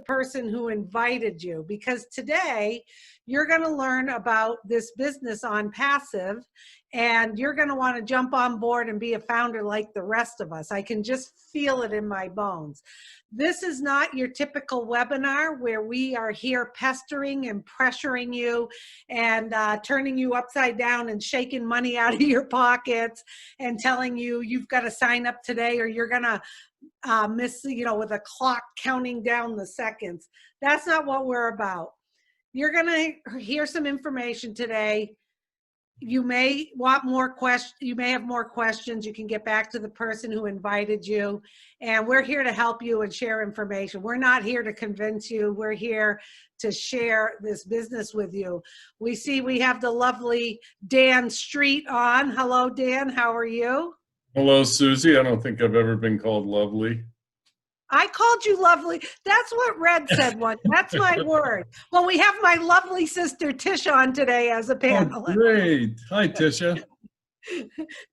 person who invited you, because today you're going to learn about this business Onpassive, and you're going to want to jump on board and be a founder like the rest of us. I can just feel it in my bones. This is not your typical webinar where we are here pestering and pressuring you and turning you upside down and shaking money out of your pockets and telling you you've got to sign up today or you're going to miss, with a clock counting down the seconds. That's not what we're about. You're going to hear some information today. You may want more questions. You may have more questions. You can get back to the person who invited you. And we're here to help you and share information. We're not here to convince you. We're here to share this business with you. We see we have the lovely Dan Street on. Hello, Dan. How are you? Hello, Susie. I don't think I've ever been called lovely. I called you lovely. That's what Red said once. That's my word. Well, we have my lovely sister Tish on today as a panelist. Oh, great. Hi, Tisha.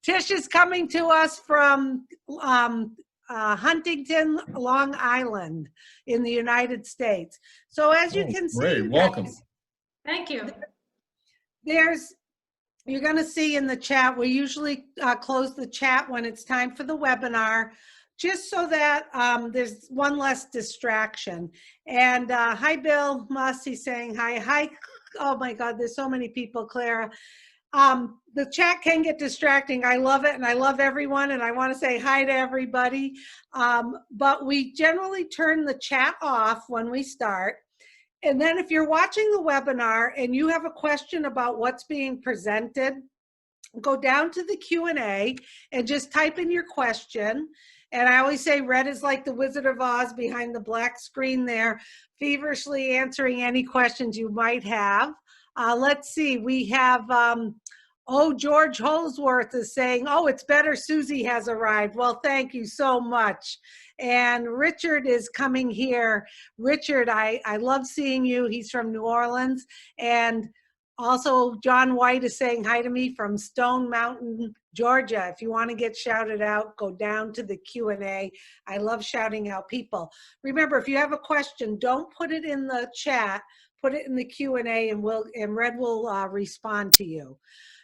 Tish is coming to us from Huntington, Long Island in the United States. So as you can see, great. Welcome. Thank you. You're going to see in the chat, we usually close the chat when it's time for the webinar, just so that there's one less distraction. And hi, Bill Muss, he's saying hi. Hi, oh my God, there's so many people, Clara. The chat can get distracting. I love it, and I love everyone, and I want to say hi to everybody. But we generally turn the chat off when we start. And then if you're watching the webinar and you have a question about what's being presented, go down to the Q&A and just type in your question. And I always say Red is like the Wizard of Oz behind the black screen there, feverishly answering any questions you might have. Let's see, we have, George Holsworth is saying, oh, it's better Susie has arrived. Well, thank you so much. And Richard is coming here. Richard, I love seeing you. He's from New Orleans. And also John White is saying hi to me from Stone Mountain, Georgia. If you want to get shouted out, go down to the Q&A. I love shouting out people. Remember, if you have a question, don't put it in the chat, put it in the Q&A and Red will respond to you.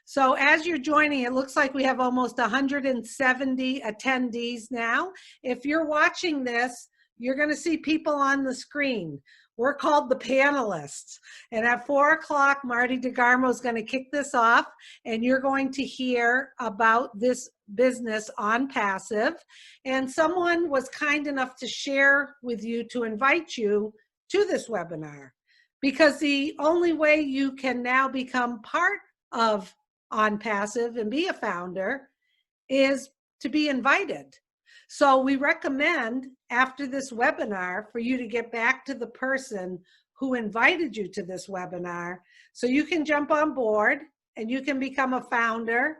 So as you're joining, it looks like we have almost 170 attendees now. If you're watching this, you're going to see people on the screen. We're called the panelists. And at 4 o'clock, Marty DeGarmo is going to kick this off, and you're going to hear about this business Onpassive. And someone was kind enough to share with you, to invite you to this webinar, because the only way you can now become part of Onpassive and be a founder is to be invited. So we recommend after this webinar for you to get back to the person who invited you to this webinar so you can jump on board and you can become a founder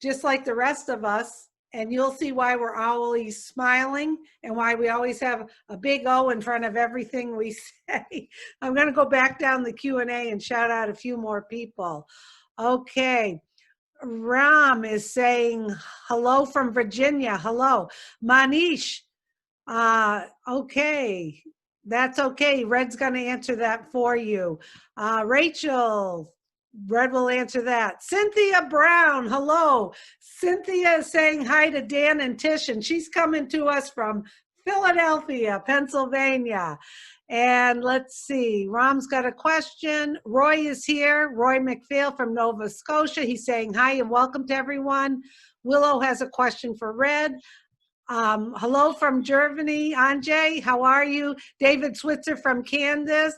just like the rest of us. And you'll see why we're always smiling and why we always have a big O in front of everything we say. I'm going to go back down the Q&A and shout out a few more people. Okay. Ram is saying hello from Virginia. Hello. Manish. Okay. That's okay. Red's going to answer that for you. Rachel. Red will answer that. Cynthia Brown, hello. Cynthia is saying hi to Dan and Tish, and she's coming to us from Philadelphia, Pennsylvania. And let's see, Ram's got a question. Roy is here, Roy McPhail from Nova Scotia. He's saying hi and welcome to everyone. Willow has a question for Red. Hello from Germany, Anjay, how are you? David Switzer from Kansas.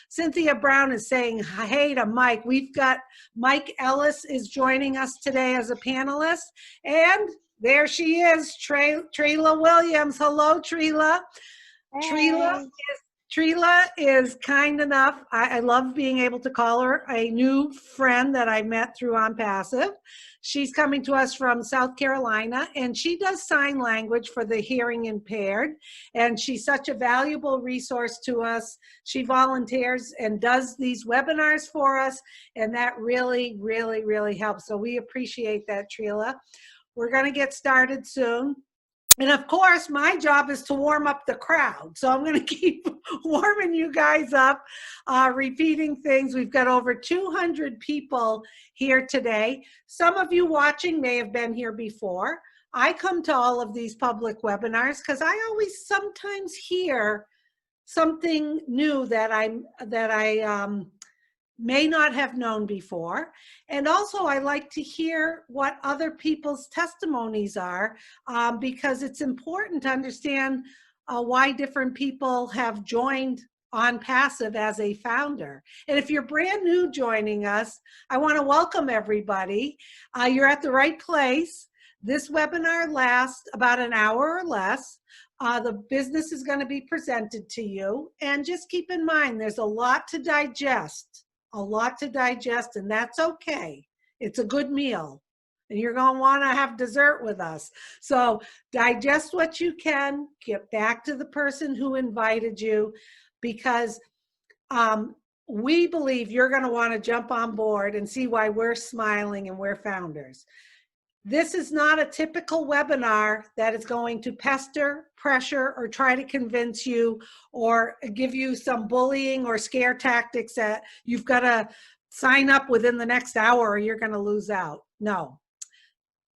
Cynthia Brown is saying hey to Mike. We've got Mike Ellis is joining us today as a panelist. And there she is, Trila Williams. Hello, Trila. Hey. Trila is kind enough. I love being able to call her a new friend that I met through Onpassive. She's coming to us from South Carolina, and she does sign language for the hearing impaired, and she's such a valuable resource to us. She volunteers and does these webinars for us, and that really, really, really helps. So we appreciate that, Trila. We're going to get started soon. And of course, my job is to warm up the crowd. So I'm going to keep warming you guys up, repeating things. We've got over 200 people here today. Some of you watching may have been here before. I come to all of these public webinars because I always sometimes hear something new that I may not have known before. And also I like to hear what other people's testimonies are, because it's important to understand why different people have joined Onpassive as a founder. And if you're brand new joining us, I want to welcome everybody. You're at the right place. This webinar lasts about an hour or less. The business is going to be presented to you. And just keep in mind, there's a lot to digest. And that's okay. It's a good meal, and you're going to want to have dessert with us. So digest what you can, get back to the person who invited you, because we believe you're going to want to jump on board and see why we're smiling and we're founders. This is not a typical webinar that is going to pester, pressure, or try to convince you or give you some bullying or scare tactics that you've got to sign up within the next hour or you're going to lose out. No.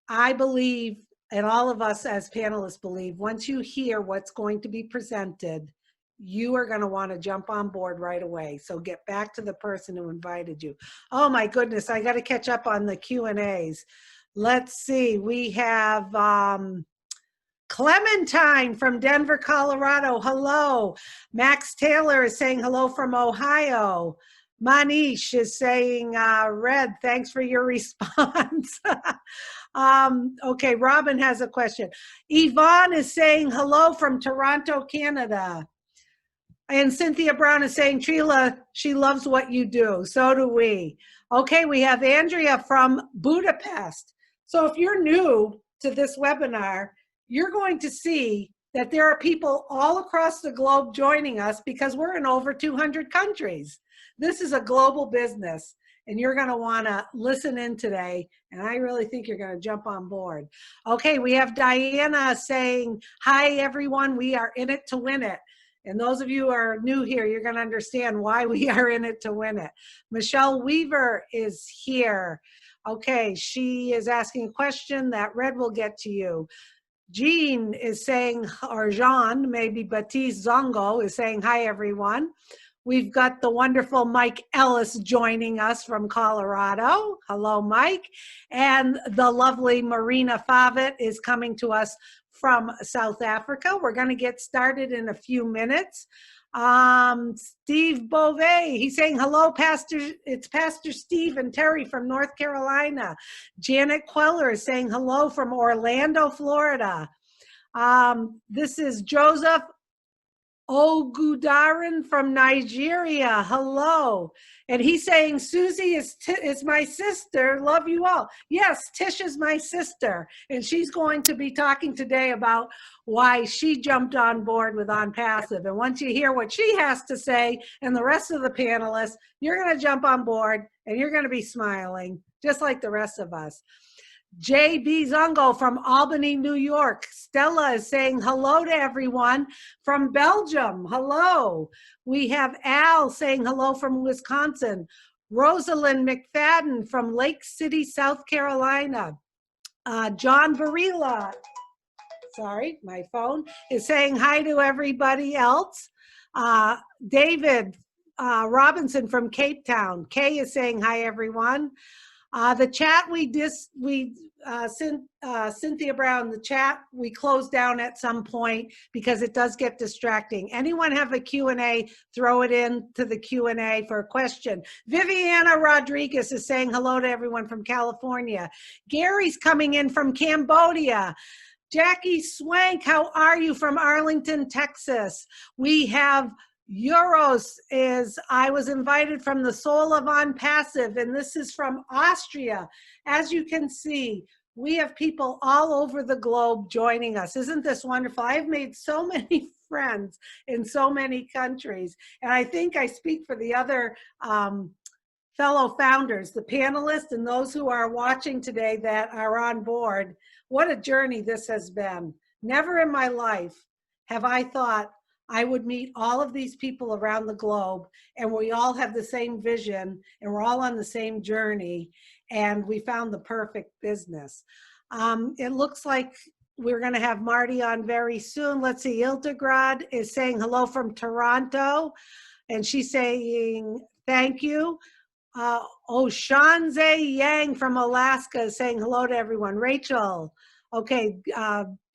I believe, and all of us as panelists believe, once you hear what's going to be presented, you are going to want to jump on board right away. So get back to the person who invited you. Oh my goodness, I got to catch up on the Q&As. Let's see, we have Clementine from Denver, Colorado. Hello. Max Taylor is saying hello from Ohio. Manish is saying, Red, thanks for your response. Okay, Robin has a question. Yvonne is saying hello from Toronto, Canada. And Cynthia Brown is saying, Trila, she loves what you do. So do we. Okay, we have Andrea from Budapest. So if you're new to this webinar, you're going to see that there are people all across the globe joining us because we're in over 200 countries. This is a global business, and you're going to want to listen in today, and I really think you're going to jump on board. Okay, we have Diana saying, hi, everyone. We are in it to win it. And those of you who are new here, you're going to understand why we are in it to win it. Michelle Weaver is here. Okay, she is asking a question that Red will get to you. Jean is saying, or Jean, maybe Baptiste Zongo is saying, hi, everyone. We've got the wonderful Mike Ellis joining us from Colorado. Hello, Mike. And the lovely Marina Favet is coming to us from South Africa. We're going to get started in a few minutes. Steve Beauvais, he's saying hello, Pastor. It's Pastor Steve and Terry from North Carolina. Janet Queller is saying hello from Orlando, Florida. This is Joseph Ogudarin from Nigeria. Hello. And he's saying, Susie is my sister. Love you all. Yes, Tish is my sister. And she's going to be talking today about why she jumped on board with Onpassive. And once you hear what she has to say and the rest of the panelists, you're going to jump on board and you're going to be smiling just like the rest of us. J.B. Zongo from Albany, New York. Stella is saying hello to everyone from Belgium. Hello. We have Al saying hello from Wisconsin. Rosalind McFadden from Lake City, South Carolina. John Varela, sorry, my phone, is saying hi to everybody else. David Robinson from Cape Town. Kay is saying hi, everyone. The chat Cynthia Brown, the chat we close down at some point because it does get distracting. Anyone have a Q&A, throw it into the Q&A for a question. Viviana Rodriguez is saying hello to everyone from California. Gary's coming in from Cambodia. Jackie Swank, how are you, from Arlington, Texas? We have Euros I was invited from the Soul of Onpassive, and this is from Austria. As you can see, we have people all over the globe joining us. Isn't this wonderful? I've made so many friends in so many countries, and I think I speak for the other fellow founders, the panelists, and those who are watching today that are on board. What a journey this has been. Never in my life have I thought I would meet all of these people around the globe and we all have the same vision and we're all on the same journey and we found the perfect business. It looks like we're going to have Marty on very soon. Let's see, Ildegrad is saying hello from Toronto and she's saying thank you. Oshanze Yang from Alaska is saying hello to everyone. Rachel, okay,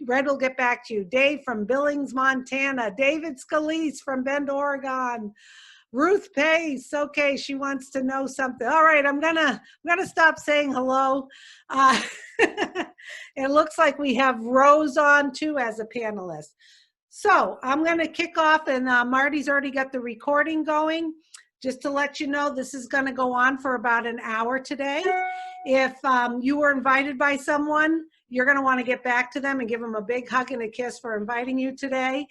Red will get back to you. Dave from Billings, Montana. David Scalise from Bend, Oregon. Ruth Pace, okay, she wants to know something. All right, I'm gonna stop saying hello. It looks like we have Rose on too as a panelist. So I'm gonna kick off and Marty's already got the recording going. Just to let you know, this is going to go on for about an hour today. If you were invited by someone, you're going to want to get back to them and give them a big hug and a kiss for inviting you today,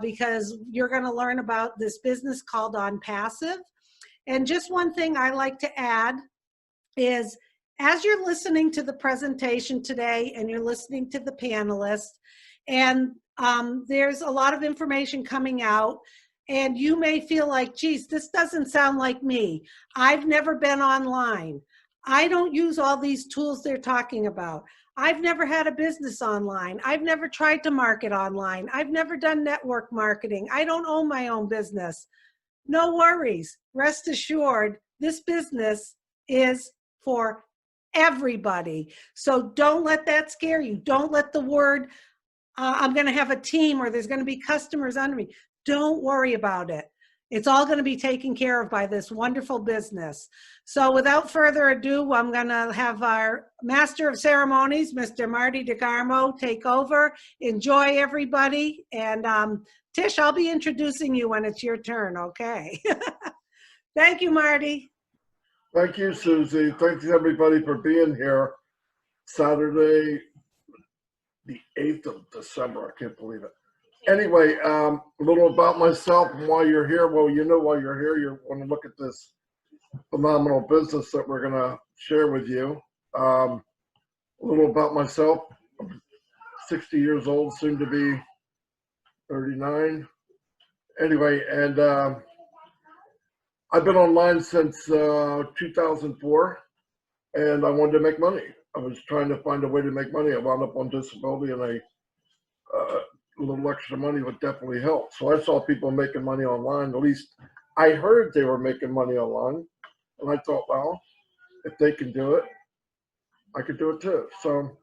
because you're going to learn about this business called Onpassive. And just one thing I like to add is, as you're listening to the presentation today and you're listening to the panelists, and there's a lot of information coming out, and you may feel like, geez, this doesn't sound like me. I've never been online. I don't use all these tools they're talking about. I've never had a business online. I've never tried to market online. I've never done network marketing. I don't own my own business. No worries. Rest assured, this business is for everybody. So don't let that scare you. Don't let the word, I'm going to have a team or there's going to be customers under me. Don't worry about it. It's all going to be taken care of by this wonderful business. So without further ado, I'm going to have our Master of Ceremonies, Mr. Marty DeGarmo, take over. Enjoy, everybody. And Tish, I'll be introducing you when it's your turn, okay? Thank you, Marty. Thank you, Susie. Thanks, everybody, for being here. Saturday, the 8th of December. I can't believe it. Anyway, a little about myself and why you're here. Well, you know why you're here. You want to look at this phenomenal business that we're going to share with you. A little about myself. I'm 60 years old, soon to be 39. Anyway, and I've been online since 2004, and I wanted to make money. I was trying to find a way to make money. I wound up on disability, and a little extra money would definitely help. So I saw people making money online. At least I heard they were making money online. And I thought, well, if they can do it, I could do it too. So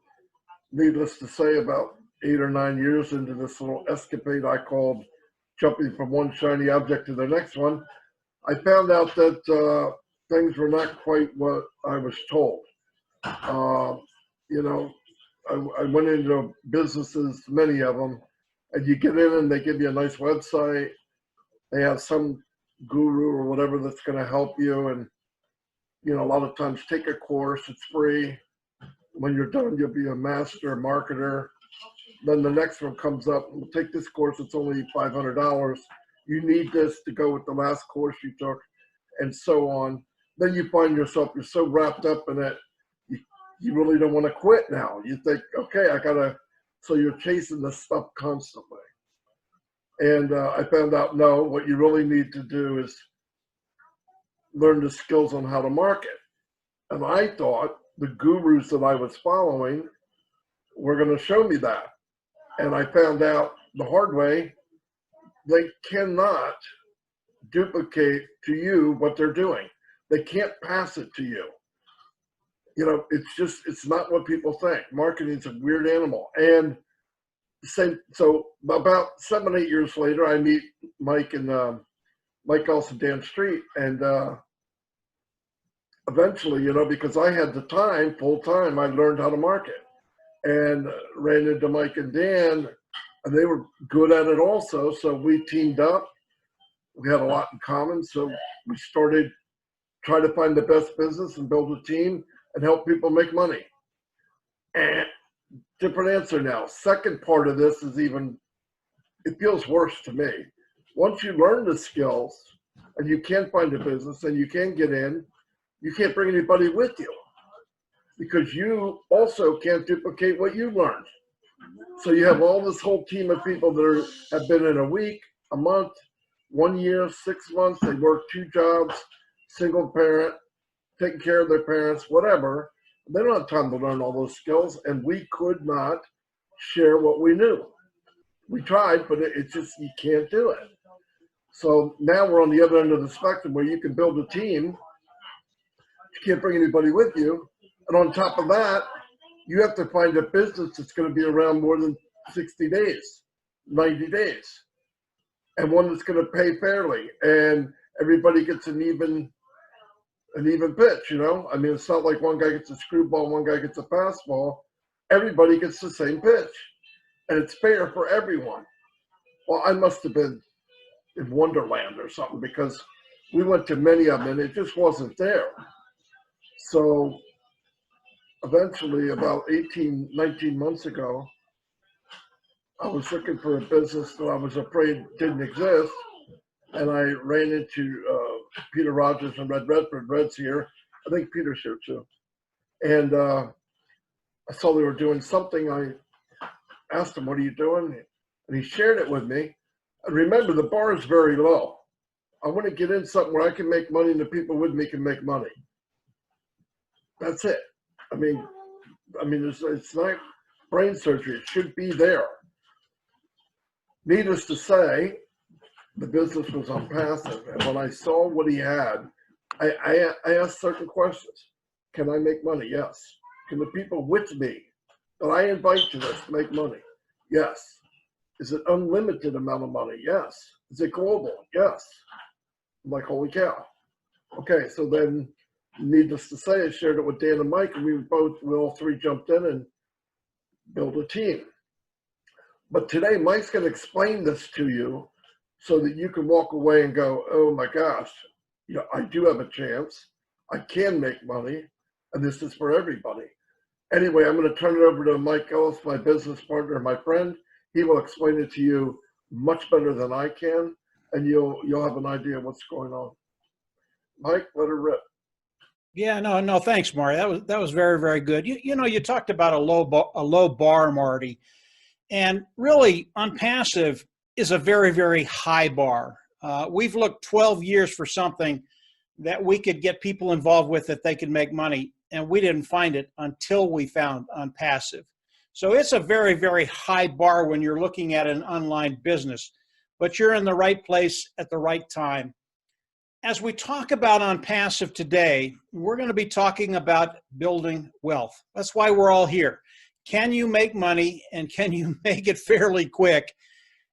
needless to say, about 8 or 9 years into this little escapade I called jumping from one shiny object to the next one, I found out that things were not quite what I was told. You know, I went into businesses, many of them, and you get in and they give you a nice website. They have some guru or whatever that's going to help you. And, you know, a lot of times take a course, it's free. When you're done, you'll be a master marketer. Then the next one comes up, we'll take this course, it's only $500. You need this to go with the last course you took, and so on. Then you find yourself, you're so wrapped up in it, you really don't want to quit now. You think, okay, I gotta, so you're chasing this stuff constantly. And I found out, no, what you really need to do is learn the skills on how to market. And I thought the gurus that I was following were going to show me that. And I found out the hard way, they cannot duplicate to you what they're doing. They can't pass it to you. You know, it's not what people think. Marketing is a weird animal. And same, so about 7 or 8 years later, I meet Mike and Mike also Dan Street. And eventually, you know, because I had the time, full time, I learned how to market and ran into Mike and Dan, and they were good at it also. So we teamed up. We had a lot in common. So we started trying to find the best business and build a team and help people make money. And different answer now. Second part of this is even, it feels worse to me. Once you learn the skills and you can find a business and you can get in, you can't bring anybody with you because you also can't duplicate what you learned. So you have all this whole team of people that have been in a week, a month, 1 year, 6 months. They work 2 jobs, single parent, taking care of their parents, whatever. They don't have time to learn all those skills, and we could not share what we knew. We tried, but it's just, you can't do it. So now we're on the other end of the spectrum where you can build a team. You can't bring anybody with you. And on top of that, you have to find a business that's going to be around more than 60 days, 90 days, and one that's going to pay fairly, and everybody gets an even pitch, you know? I mean, it's not like one guy gets a screwball, one guy gets a fastball. Everybody gets the same pitch, and it's fair for everyone. Well, I must have been in Wonderland or something, because we went to many of them, and it just wasn't there. So eventually, about 18, 19 months ago, I was looking for a business that I was afraid didn't exist, and I ran into Peter Rogers and Red Redford. Red's here. I think Peter's here too. And I saw they were doing something. I asked him, "What are you doing?" And he shared it with me. And remember, the bar is very low. I want to get in something where I can make money and the people with me can make money. That's it. I mean, it's not brain surgery. It should be there. Needless to say, the business was Onpassive, and when I saw what he had, I asked certain questions. Can I make money? Yes. Can the people with me that I invite to this make money? Yes. Is it unlimited amount of money? Yes. Is it global? Yes. I'm like, holy cow. Okay, so then, needless to say, I shared it with Dan and Mike, and we all three jumped in and built a team. But today, Mike's going to explain this to you so that you can walk away and go, oh my gosh, you know, I do have a chance. I can make money, and this is for everybody. Anyway, I'm going to turn it over to Mike Ellis, my business partner, my friend. He will explain it to you much better than I can, and you'll have an idea of what's going on. Mike, let her rip. Yeah, no, thanks, Marty. That was very, very good. You know, you talked about a low bar, Marty, and really, Onpassive is a very, very high bar. We've looked 12 years for something that we could get people involved with that they could make money, and we didn't find it until we found Onpassive. So it's a very, very high bar when you're looking at an online business, but you're in the right place at the right time. As we talk about Onpassive today, we're going to be talking about building wealth. That's why we're all here. Can you make money, and can you make it fairly quick?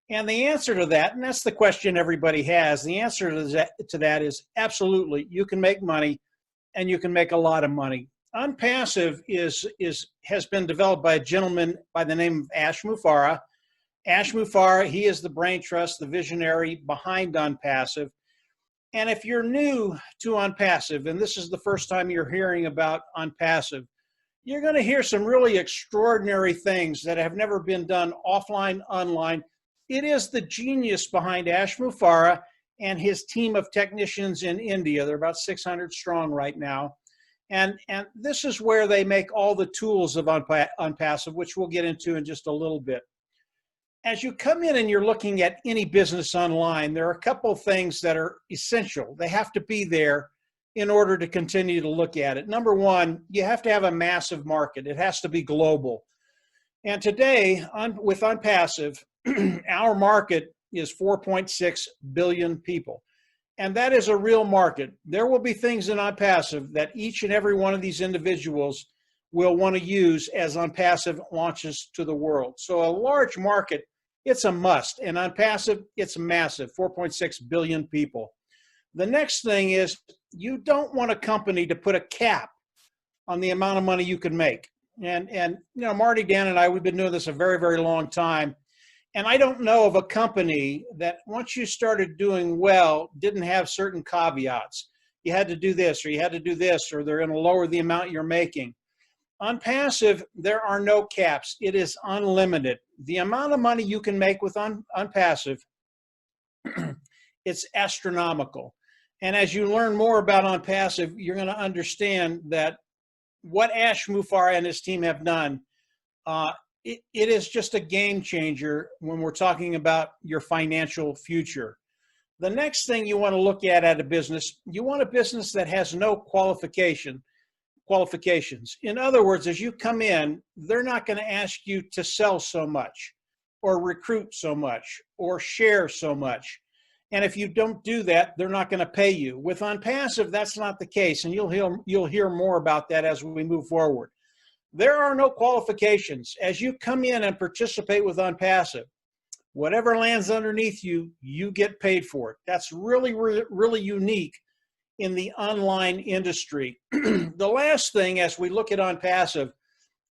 And the answer to that, and that's the question everybody has, the answer to that is absolutely. You can make money, and you can make a lot of money. Onpassive has been developed by a gentleman by the name of Ash Mufareh. Ash Mufareh, he is the brain trust, the visionary behind Onpassive. And if you're new to Onpassive, and this is the first time you're hearing about Onpassive, you're going to hear some really extraordinary things that have never been done offline, online. It is the genius behind Ash Mufareh and his team of technicians in India. They're about 600 strong right now. And this is where they make all the tools of Onpassive, which we'll get into in just a little bit. As you come in and you're looking at any business online, there are a couple of things that are essential. They have to be there in order to continue to look at it. Number one, you have to have a massive market. It has to be global. And today, with Onpassive, our market is 4.6 billion people. And that is a real market. There will be things in Onpassive that each and every one of these individuals will want to use as Onpassive launches to the world. So a large market, it's a must. And Onpassive, it's massive, 4.6 billion people. The next thing is you don't want a company to put a cap on the amount of money you can make. And you know, Marty, Dan, and I, we've been doing this a very, very long time. And I don't know of a company that once you started doing well, didn't have certain caveats. You had to do this, or you had to do this, or they're going to lower the amount you're making. Onpassive, there are no caps. It is unlimited. The amount of money you can make with Onpassive, it's astronomical. And as you learn more about Onpassive, you're going to understand that what Ash Mufareh and his team have done it is just a game changer when we're talking about your financial future. The next thing you want to look at a business, you want a business that has no qualifications. In other words, as you come in, they're not going to ask you to sell so much or recruit so much or share so much. And if you don't do that, they're not going to pay you. With Onpassive, that's not the case, and you'll hear more about that as we move forward. There are no qualifications. As you come in and participate with Onpassive, whatever lands underneath you, you get paid for it. That's really, really, really unique in the online industry. The last thing, as we look at Onpassive,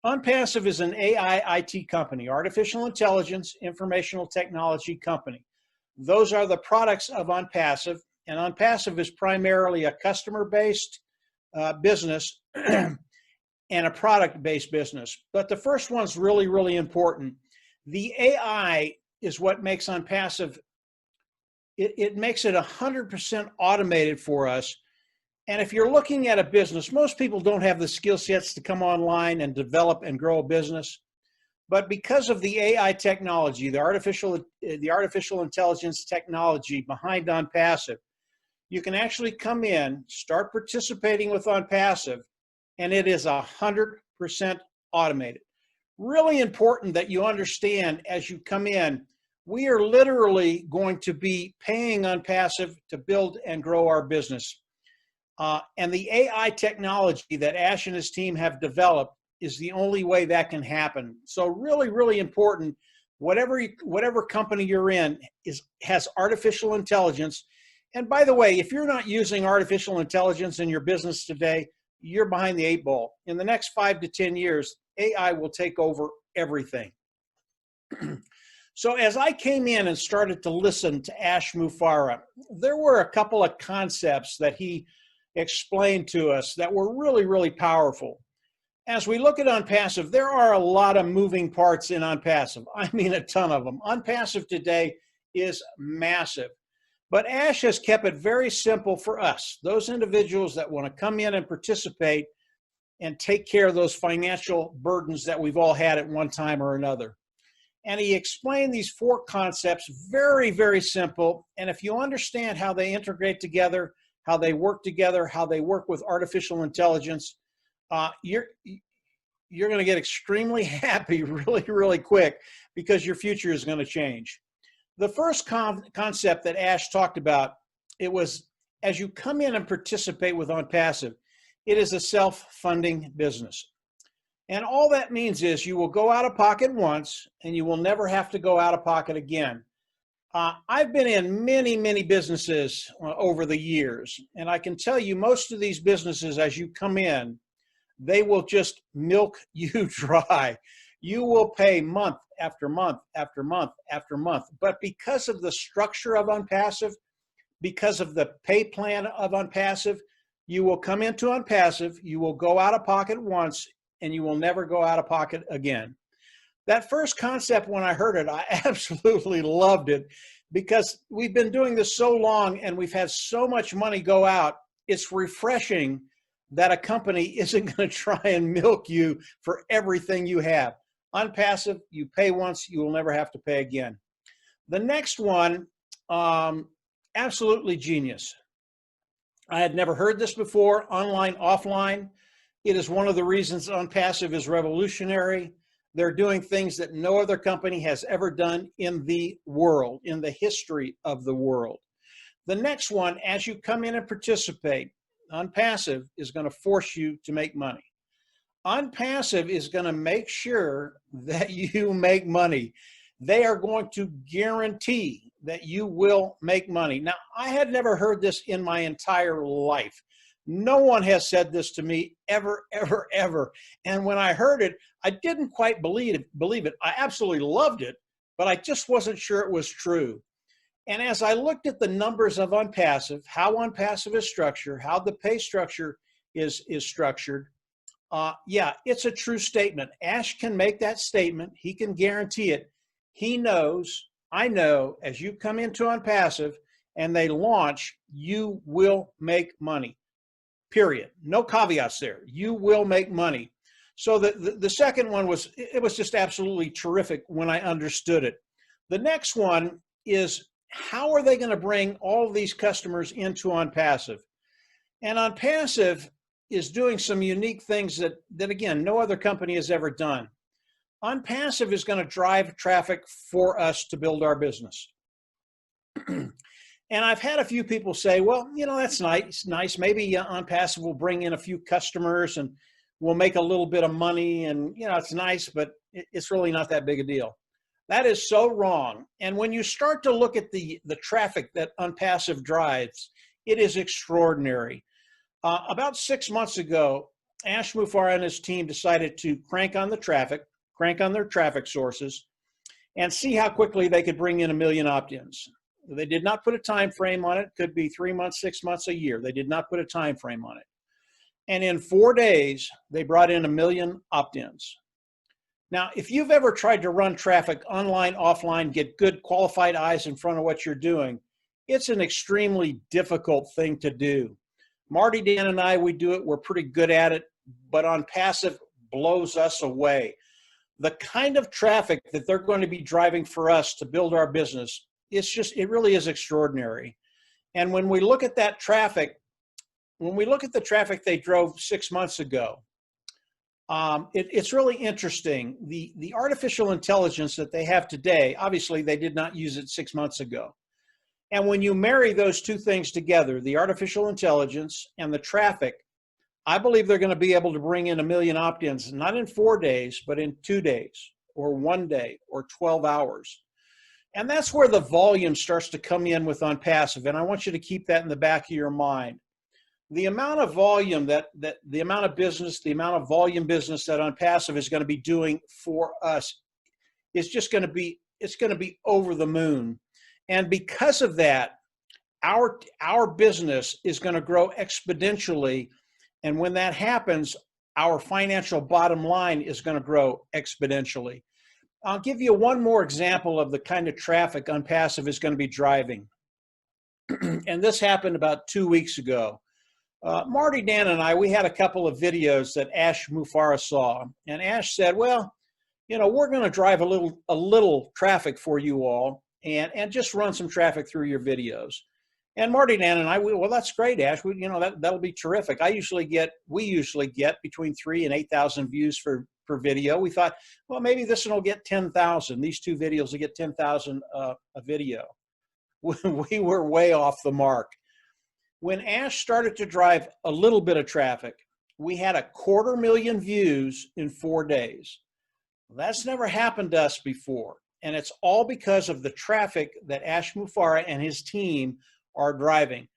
Onpassive is an AI IT company, artificial intelligence, informational technology company. Those are the products of Onpassive, and Onpassive is primarily a customer-based business and a product-based business. But the first one's really, really important. The AI is what makes Onpassive, it makes it 100% automated for us. And if you're looking at a business, most people don't have the skill sets to come online and develop and grow a business. But because of the AI technology, the artificial intelligence technology behind Onpassive, you can actually come in, start participating with Onpassive, and it is 100% automated. Really important that you understand as you come in, we are literally going to be paying Onpassive to build and grow our business. And the AI technology that Ash and his team have developed is the only way that can happen. So really, really important, whatever company you're in has artificial intelligence. And by the way, if you're not using artificial intelligence in your business today, you're behind the 8 ball. In the next 5 to 10 years, AI will take over everything. So as I came in and started to listen to Ash Mufareh, there were a couple of concepts that he explained to us that were really, really powerful. As we look at Onpassive, there are a lot of moving parts in Onpassive. I mean, a ton of them. Onpassive today is massive. But Ash has kept it very simple for us, those individuals that want to come in and participate and take care of those financial burdens that we've all had at one time or another. And he explained these 4 concepts, very, very simple. And if you understand how they integrate together, how they work together, how they work with artificial intelligence, you're going to get extremely happy really, really quick because your future is going to change. The first concept that Ash talked about, it was as you come in and participate with Onpassive, it is a self-funding business. And all that means is you will go out of pocket once and you will never have to go out of pocket again. I've been in many, many businesses over the years, and I can tell you most of these businesses, as you come in, they will just milk you dry. You will pay month after month after month after month. But because of the structure of Onpassive, because of the pay plan of Onpassive, you will come into Onpassive, you will go out of pocket once, and you will never go out of pocket again. That first concept, when I heard it, I absolutely loved it because we've been doing this so long and we've had so much money go out. It's refreshing that a company isn't going to try and milk you for everything you have. Onpassive, you pay once, you will never have to pay again. The next one, absolutely genius. I had never heard this before, online, offline. It is one of the reasons Onpassive is revolutionary. They're doing things that no other company has ever done in the world, in the history of the world. The next one, as you come in and participate, Onpassive is going to force you to make money. Onpassive is going to make sure that you make money. They are going to guarantee that you will make money. Now, I had never heard this in my entire life. No one has said this to me ever, ever, ever. And when I heard it, I didn't quite believe it. I absolutely loved it, but I just wasn't sure it was true. And as I looked at the numbers of Onpassive, how Onpassive is structured, how the pay structure is structured, yeah, it's a true statement. Ash can make that statement. He can guarantee it. He knows, I know, as you come into Onpassive and they launch, you will make money. Period. No caveats there. You will make money. So the second one was, it was just absolutely terrific when I understood it. The next one is, how are they going to bring all of these customers into Onpassive? And Onpassive is doing some unique things that again, no other company has ever done. Onpassive is going to drive traffic for us to build our business. And I've had a few people say, well, you know, that's nice. Maybe Onpassive will bring in a few customers and we'll make a little bit of money, and, you know, it's nice, but it's really not that big a deal. That is so wrong. And when you start to look at the traffic that Onpassive drives, it is extraordinary. About 6 months ago, Ash Mufareh and his team decided to crank on their traffic sources, and see how quickly they could bring in 1 million opt-ins. They did not put a time frame on it. Could be 3 months, 6 months, a year. They did not put a time frame on it. And in 4 days, they brought in 1 million opt-ins. Now, if you've ever tried to run traffic online, offline, get good qualified eyes in front of what you're doing, it's an extremely difficult thing to do. Marty, Dan, and I, we do it. We're pretty good at it, but Onpassive blows us away. The kind of traffic that they're going to be driving for us to build our business, it really is extraordinary. And when we look at that traffic, when we look at the traffic they drove 6 months ago, it's really interesting. The artificial intelligence that they have today, obviously they did not use it 6 months ago. And when you marry those two things together, the artificial intelligence and the traffic, I believe they're going to be able to bring in 1 million opt-ins, not in 4 days, but in 2 days or 1 day or 12 hours. And that's where the volume starts to come in with Onpassive. And I want you to keep that in the back of your mind. The amount of volume the amount of business, the amount of volume business that Onpassive is going to be doing for us is just going to be, it's going to be over the moon. And because of that, our business is going to grow exponentially. And when that happens, our financial bottom line is going to grow exponentially. I'll give you one more example of the kind of traffic Onpassive is going to be driving. And this happened about 2 weeks ago. Marty, Dan, and I, we had a couple of videos that Ash Mufareh saw. And Ash said, well, you know, we're going to drive a little traffic for you all and just run some traffic through your videos. And Marty, Dan, and I, well, that's great, Ash. You know, that'll be terrific. We usually get between 3,000 and 8,000 views per video. We thought, well, maybe this one will get 10,000. These 2 videos will get 10,000 a video. We were way off the mark. When Ash started to drive a little bit of traffic, we had 250,000 views in 4 days. That's never happened to us before. And it's all because of the traffic that Ash Mufareh and his team are driving.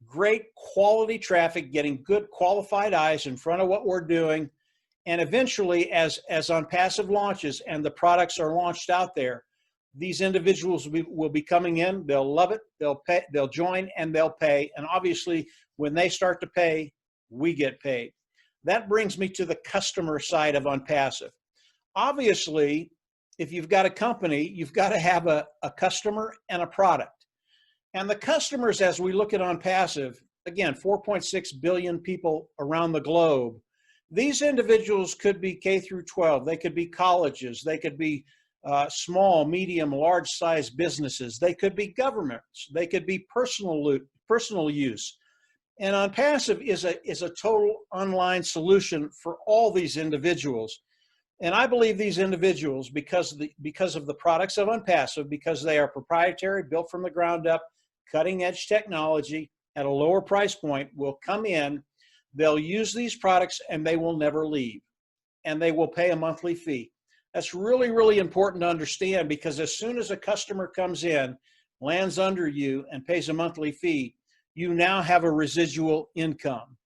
Great quality traffic, getting good qualified eyes in front of what we're doing. And eventually, as Onpassive launches and the products are launched out there, these individuals will be coming in, they'll love it, they'll pay, they'll join, and they'll pay. And obviously, when they start to pay, we get paid. That brings me to the customer side of Onpassive. Obviously, if you've got a company, you've got to have a customer and a product. And the customers, as we look at Onpassive, again, 4.6 billion people around the globe, these individuals could be K through 12, they could be colleges, they could be small, medium, large size businesses, they could be governments, they could be personal use. And Onpassive is a total online solution for all these individuals. And I believe these individuals, because of the products of Onpassive, because they are proprietary, built from the ground up, cutting edge technology at a lower price point, will come in, they'll use these products, and they will never leave. And they will pay a monthly fee. That's really, really important to understand, because as soon as a customer comes in, lands under you, and pays a monthly fee, you now have a residual income.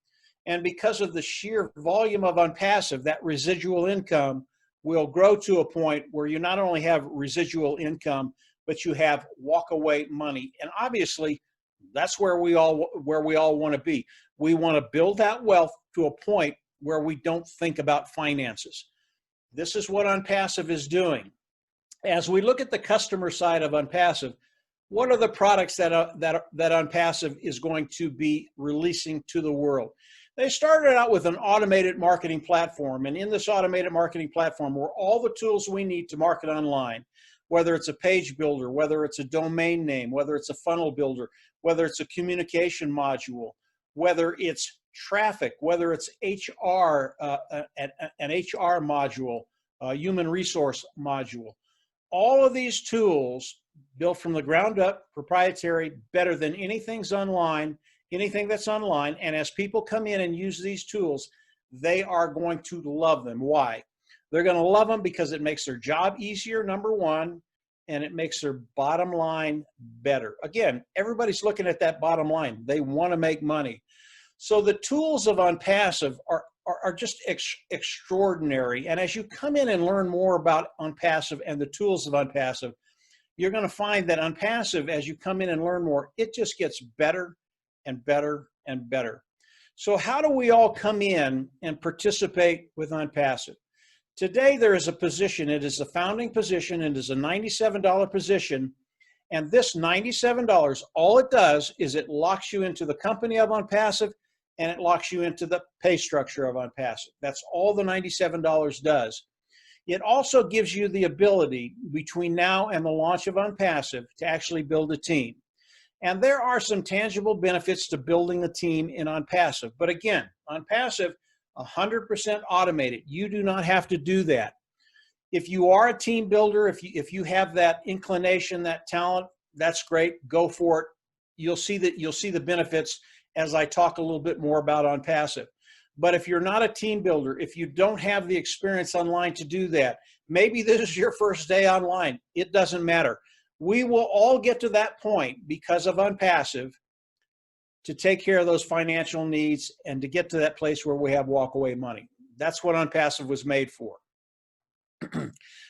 And because of the sheer volume of Onpassive, that residual income will grow to a point where you not only have residual income, but you have walk-away money. And obviously, that's where we all want to be. We want to build that wealth to a point where we don't think about finances. This is what Onpassive is doing. As we look at the customer side of Onpassive, what are the products that Onpassive is going to be releasing to the world? They started out with an automated marketing platform, and in this automated marketing platform were all the tools we need to market online, whether it's a page builder, whether it's a domain name, whether it's a funnel builder, whether it's a communication module, whether it's traffic, whether it's HR, an HR module, a human resource module. All of these tools built from the ground up, proprietary, better than anything that's online. And as people come in and use these tools, they are going to love them. Why? They're going to love them because it makes their job easier, number one, and it makes their bottom line better. Again, everybody's looking at that bottom line. They want to make money. So the tools of Onpassive are just extraordinary. And as you come in and learn more about Onpassive and the tools of Onpassive, you're going to find that Onpassive, as you come in and learn more, it just gets better and better and better. So how do we all come in and participate with Onpassive? Today, there is a position. It is a founding position. It is a $97 position. And this $97, all it does is it locks you into the company of Onpassive, and it locks you into the pay structure of Onpassive. That's all the $97 does. It also gives you the ability between now and the launch of Onpassive to actually build a team. And there are some tangible benefits to building a team in Onpassive. But again, Onpassive, 100% automated. You do not have to do that. If you are a team builder, if you have that inclination, that talent, that's great. Go for it. You'll see the benefits as I talk a little bit more about Onpassive. But if you're not a team builder, if you don't have the experience online to do that, maybe this is your first day online. It doesn't matter. We will all get to that point because of Onpassive to take care of those financial needs and to get to that place where we have walkaway money. That's what Onpassive was made for.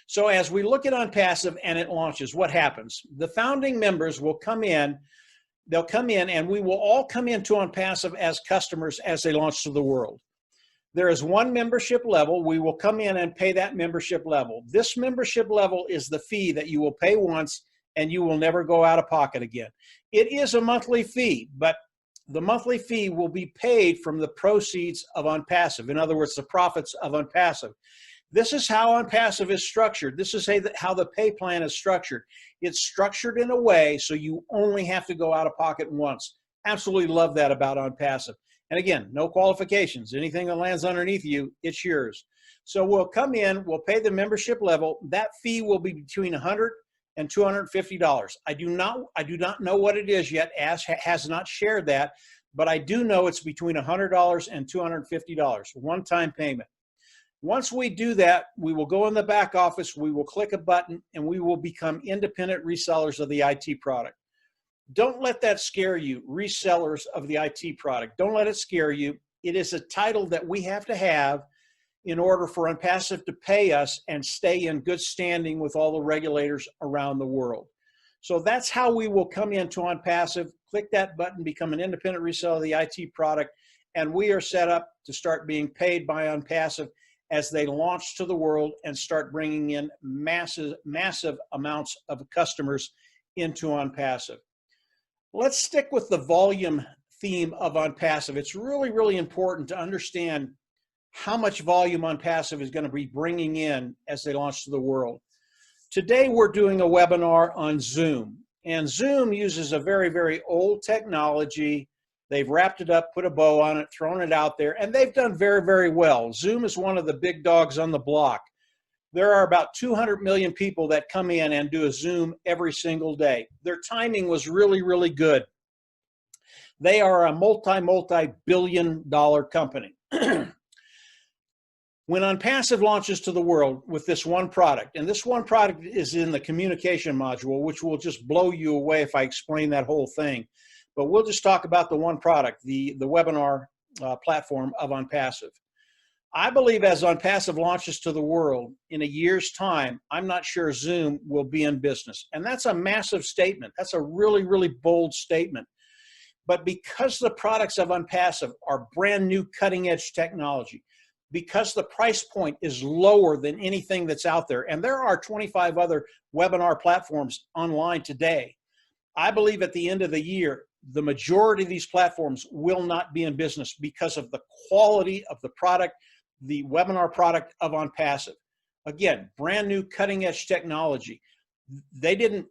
So as we look at Onpassive and it launches, what happens? The founding members will come in. They'll come in and we will all come into Onpassive as customers as they launch to the world. There is one membership level. We will come in and pay that membership level. This membership level is the fee that you will pay once and you will never go out of pocket again. It is a monthly fee, but the monthly fee will be paid from the proceeds of Onpassive. In other words, the profits of Onpassive. This is how Onpassive is structured. This is how the pay plan is structured. It's structured in a way so you only have to go out of pocket once. Absolutely love that about Onpassive. And again, no qualifications. Anything that lands underneath you, it's yours. So we'll come in, we'll pay the membership level. That fee will be between $100 and $250. I do not know what it is yet. Ash has not shared that, but I do know it's between $100 and $250, one-time payment. Once we do that, we will go in the back office, we will click a button, and we will become independent resellers of the IT product. Don't let that scare you, resellers of the IT product. Don't let it scare you. It is a title that we have to have in order for Onpassive to pay us and stay in good standing with all the regulators around the world. So that's how we will come into Onpassive, click that button, become an independent reseller of the IT product, and we are set up to start being paid by Onpassive as they launch to the world and start bringing in massive amounts of customers into Onpassive. Let's stick with the volume theme of Onpassive. It's really, really important to understand how much volume Onpassive is going to be bringing in as they launch to the world. Today, we're doing a webinar on Zoom, and Zoom uses a very, very old technology. They've wrapped it up, put a bow on it, thrown it out there, and they've done very, very well. Zoom is one of the big dogs on the block. There are about 200 million people that come in and do a Zoom every single day. Their timing was really, really good. They are a multi-billion-dollar company. When Onpassive launches to the world with this one product, and this one product is in the communication module, which will just blow you away if I explain that whole thing. But we'll just talk about the one product, the webinar platform of Onpassive. I believe as Onpassive launches to the world in a year's time, I'm not sure Zoom will be in business. And that's a massive statement. That's a really, really bold statement. But because the products of Onpassive are brand new cutting edge technology, because the price point is lower than anything that's out there, and there are 25 other webinar platforms online today, I believe at the end of the year, the majority of these platforms will not be in business because of the quality of the product, the webinar product of Onpassive. Again, brand new cutting edge technology. They didn't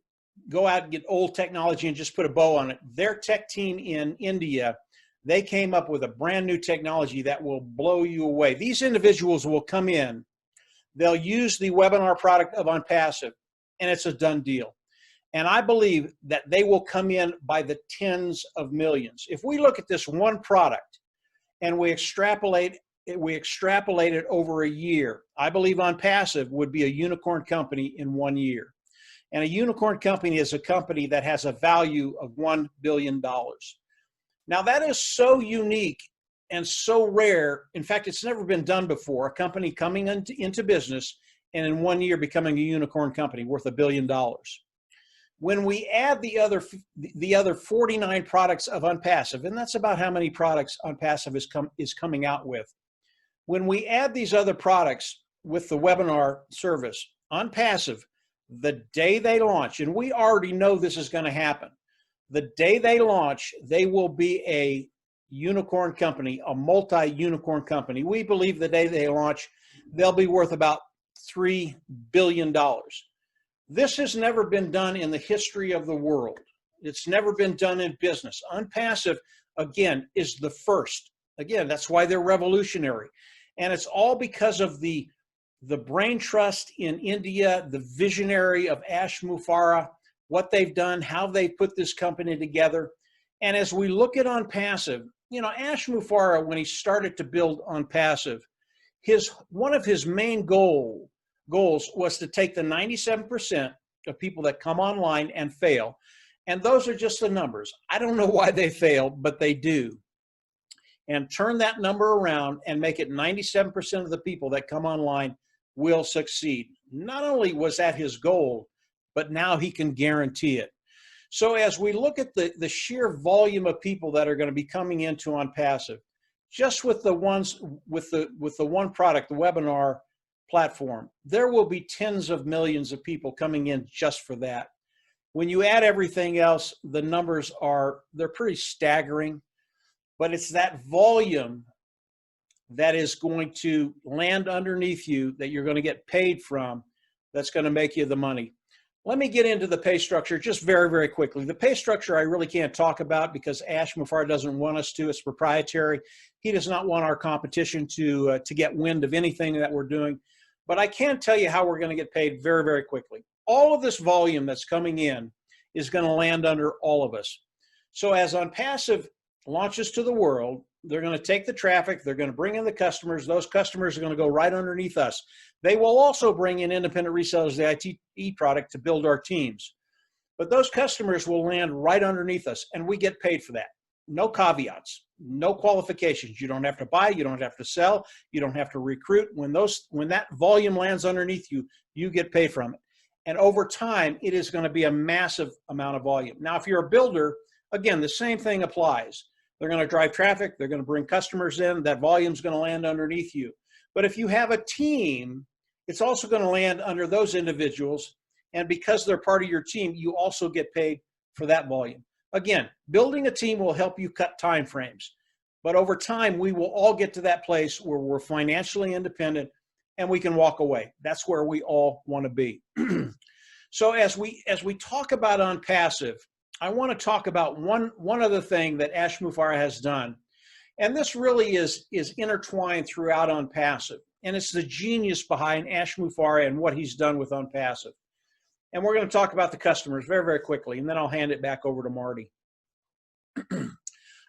go out and get old technology and just put a bow on it. Their tech team in India, they came up with a brand new technology that will blow you away. These individuals will come in, they'll use the webinar product of Onpassive, and it's a done deal. And I believe that they will come in by the tens of millions. If we look at this one product and we extrapolate it over a year, I believe Onpassive would be a unicorn company in 1 year. And a unicorn company is a company that has a value of $1 billion. Now that is so unique and so rare. In fact, it's never been done before. A company coming into business and in 1 year becoming a unicorn company worth $1 billion. When we add the other 49 products of Onpassive, and that's about how many products Onpassive is coming out with. When we add these other products with the webinar service, Onpassive, the day they launch, and we already know this is going to happen, the day they launch, they will be a unicorn company, a multi-unicorn company. We believe the day they launch, they'll be worth about $3 billion. This has never been done in the history of the world. It's never been done in business. Onpassive, again, is the first. Again, that's why they're revolutionary. And it's all because of the brain trust in India, the visionary of Ash Mufareh, what they've done, how they put this company together. And as we look at Onpassive, you know, Ash Mufareh, when he started to build Onpassive, one of his main goals was to take the 97% of people that come online and fail. And those are just the numbers. I don't know why they fail, but they do. And turn that number around and make it 97% of the people that come online will succeed. Not only was that his goal, but now he can guarantee it. So as we look at the sheer volume of people that are going to be coming into Onpassive, just with the one product, the webinar platform, there will be tens of millions of people coming in just for that. When you add everything else, the numbers they're pretty staggering, but it's that volume that is going to land underneath you, that you're going to get paid from, that's going to make you the money. Let me get into the pay structure just very, very quickly. The pay structure I really can't talk about because Ash Mufareh doesn't want us to. It's proprietary. He does not want our competition to get wind of anything that we're doing. But I can tell you how we're going to get paid very, very quickly. All of this volume that's coming in is going to land under all of us. So as Onpassive launches to the world, they're going to take the traffic, they're going to bring in the customers, those customers are going to go right underneath us. They will also bring in independent resellers of the ITE product to build our teams. But those customers will land right underneath us, and we get paid for that. No caveats, no qualifications. You don't have to buy, you don't have to sell, you don't have to recruit. When that volume lands underneath you, you get paid from it. And over time, it is going to be a massive amount of volume. Now, if you're a builder, again, the same thing applies. They're going to drive traffic, they're going to bring customers in, that volume's going to land underneath you. But if you have a team, it's also going to land under those individuals. And because they're part of your team, you also get paid for that volume. Again, building a team will help you cut time frames. But over time, we will all get to that place where we're financially independent and we can walk away. That's where we all want to be. So as we talk about Onpassive, I want to talk about one other thing that Ash Mufareh has done. And this really is intertwined throughout Onpassive. And it's the genius behind Ash Mufareh and what he's done with Onpassive. And we're going to talk about the customers very, very quickly, and then I'll hand it back over to Marty.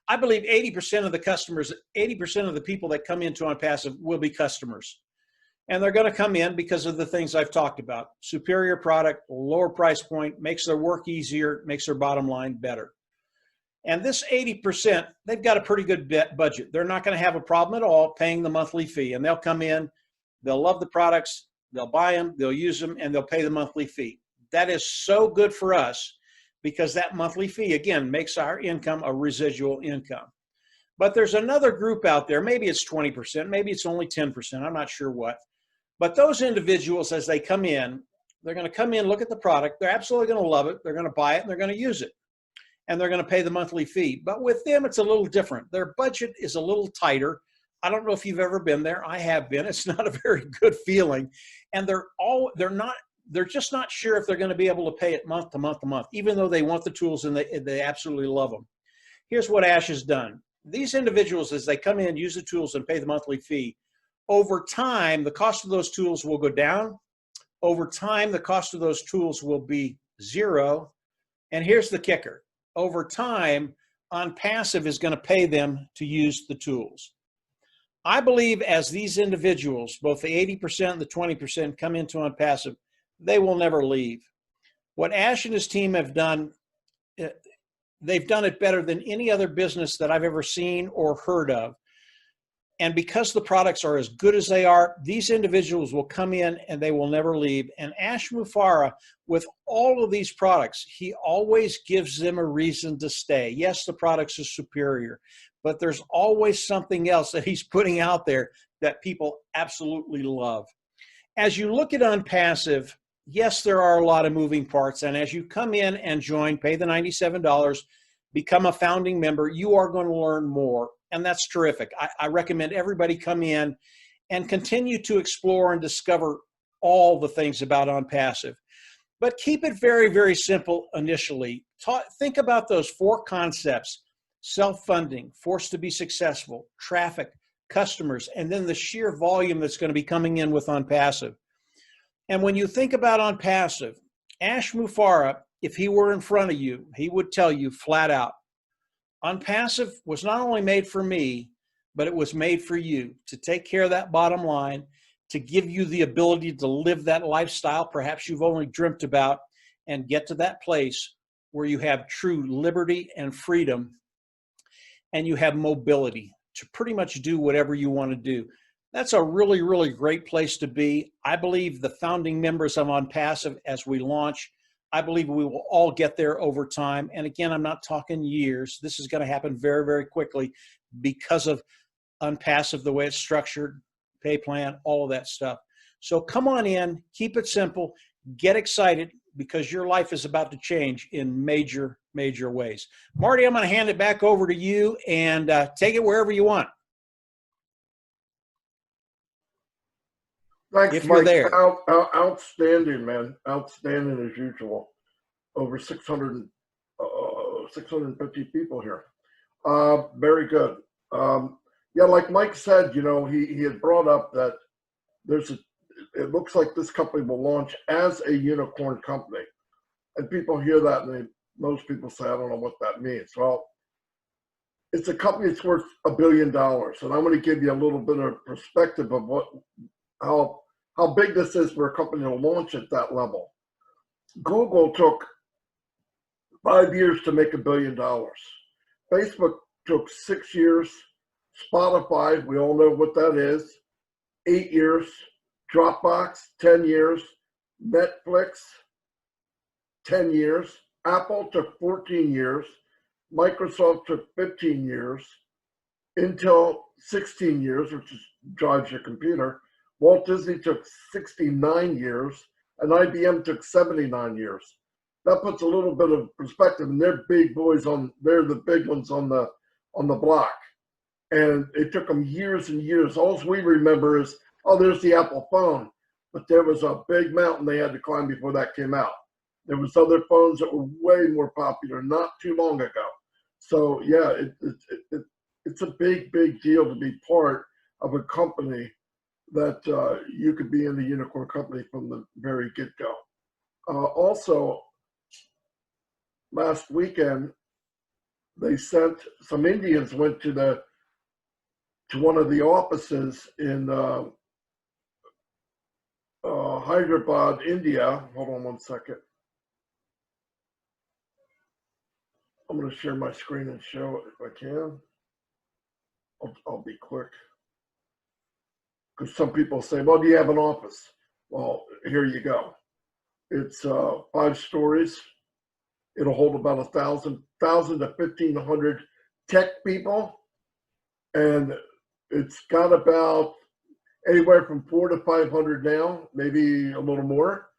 I believe 80% of the customers, 80% of the people that come into Onpassive will be customers. And they're going to come in because of the things I've talked about. Superior product, lower price point, makes their work easier, makes their bottom line better. And this 80%, they've got a pretty good budget. They're not going to have a problem at all paying the monthly fee. And they'll come in, they'll love the products, they'll buy them, they'll use them, and they'll pay the monthly fee. That is so good for us because that monthly fee, again, makes our income a residual income. But there's another group out there, maybe it's 20%, maybe it's only 10%, I'm not sure what. But those individuals, as they come in, they're going to come in, look at the product, they're absolutely going to love it, they're going to buy it, and they're going to use it. and they're going to pay the monthly fee. But with them, it's a little different. Their budget is a little tighter. I don't know if you've ever been there. I have been. It's not a very good feeling. And they're just not sure if they're going to be able to pay it month to month to month, even though they want the tools and they absolutely love them. Here's what Ash has done. These individuals, as they come in, use the tools and pay the monthly fee, over time, the cost of those tools will go down. Over time, the cost of those tools will be zero. And here's the kicker. Over time, Onpassive is going to pay them to use the tools. I believe as these individuals, both the 80% and the 20% come into Onpassive, they will never leave. What Ash and his team have done, they've done it better than any other business that I've ever seen or heard of. And because the products are as good as they are, these individuals will come in and they will never leave. And Ash Mufareh, with all of these products, he always gives them a reason to stay. Yes, the products are superior, but there's always something else that he's putting out there that people absolutely love. As you look at Onpassive, yes, there are a lot of moving parts. And as you come in and join, pay the $97, become a founding member, you are going to learn more. And that's terrific. I recommend everybody come in and continue to explore and discover all the things about Onpassive. But keep it very, very simple initially. Think about those 4 concepts: self-funding, forced to be successful, traffic, customers, and then the sheer volume that's going to be coming in with Onpassive. And when you think about Onpassive, Ash Mufareh, if he were in front of you, he would tell you flat out, Onpassive was not only made for me, but it was made for you to take care of that bottom line, to give you the ability to live that lifestyle perhaps you've only dreamt about, and get to that place where you have true liberty and freedom, and you have mobility to pretty much do whatever you want to do. That's a really, really great place to be. I believe the founding members of Onpassive, as we launch, I believe we will all get there over time. And again, I'm not talking years. This is going to happen very, very quickly because of Onpassive, the way it's structured, pay plan, all of that stuff. So come on in, keep it simple, get excited, because your life is about to change in major, major ways. Marty, I'm going to hand it back over to you and take it wherever you want. Thanks, If you're Mike. there. Outstanding, man. Outstanding as usual. Over 650 people here. Very good. Yeah, like Mike said, you know, he had brought up that it looks like this company will launch as a unicorn company. And people hear that and most people say, I don't know what that means. Well, it's a company that's worth $1 billion. And I'm going to give you a little bit of perspective of how big this is for a company to launch at that level. Google took 5 years to make $1 billion. Facebook took 6 years. Spotify, we all know what that is, 8 years. Dropbox, 10 years. Netflix, 10 years. Apple took 14 years. Microsoft took 15 years. Intel, 16 years, which drives your computer. Walt Disney took 69 years, and IBM took 79 years. That puts a little bit of perspective, and they're big boys they're the big ones on the block. And it took them years and years. All we remember is, oh, there's the Apple phone. But there was a big mountain they had to climb before that came out. There was other phones that were way more popular not too long ago. So yeah, it's a big, big deal to be part of a company that you could be in the unicorn company from the very get-go. Also, last weekend, some Indians went to one of the offices in Hyderabad, India. Hold on one second. I'm going to share my screen and show it if I can. I'll be quick. Because some people say, well, do you have an office? Well, here you go. It's 5 stories. It'll hold about 1,000 to 1,500 tech people. And it's got about anywhere from 400 to 500 now, maybe a little more.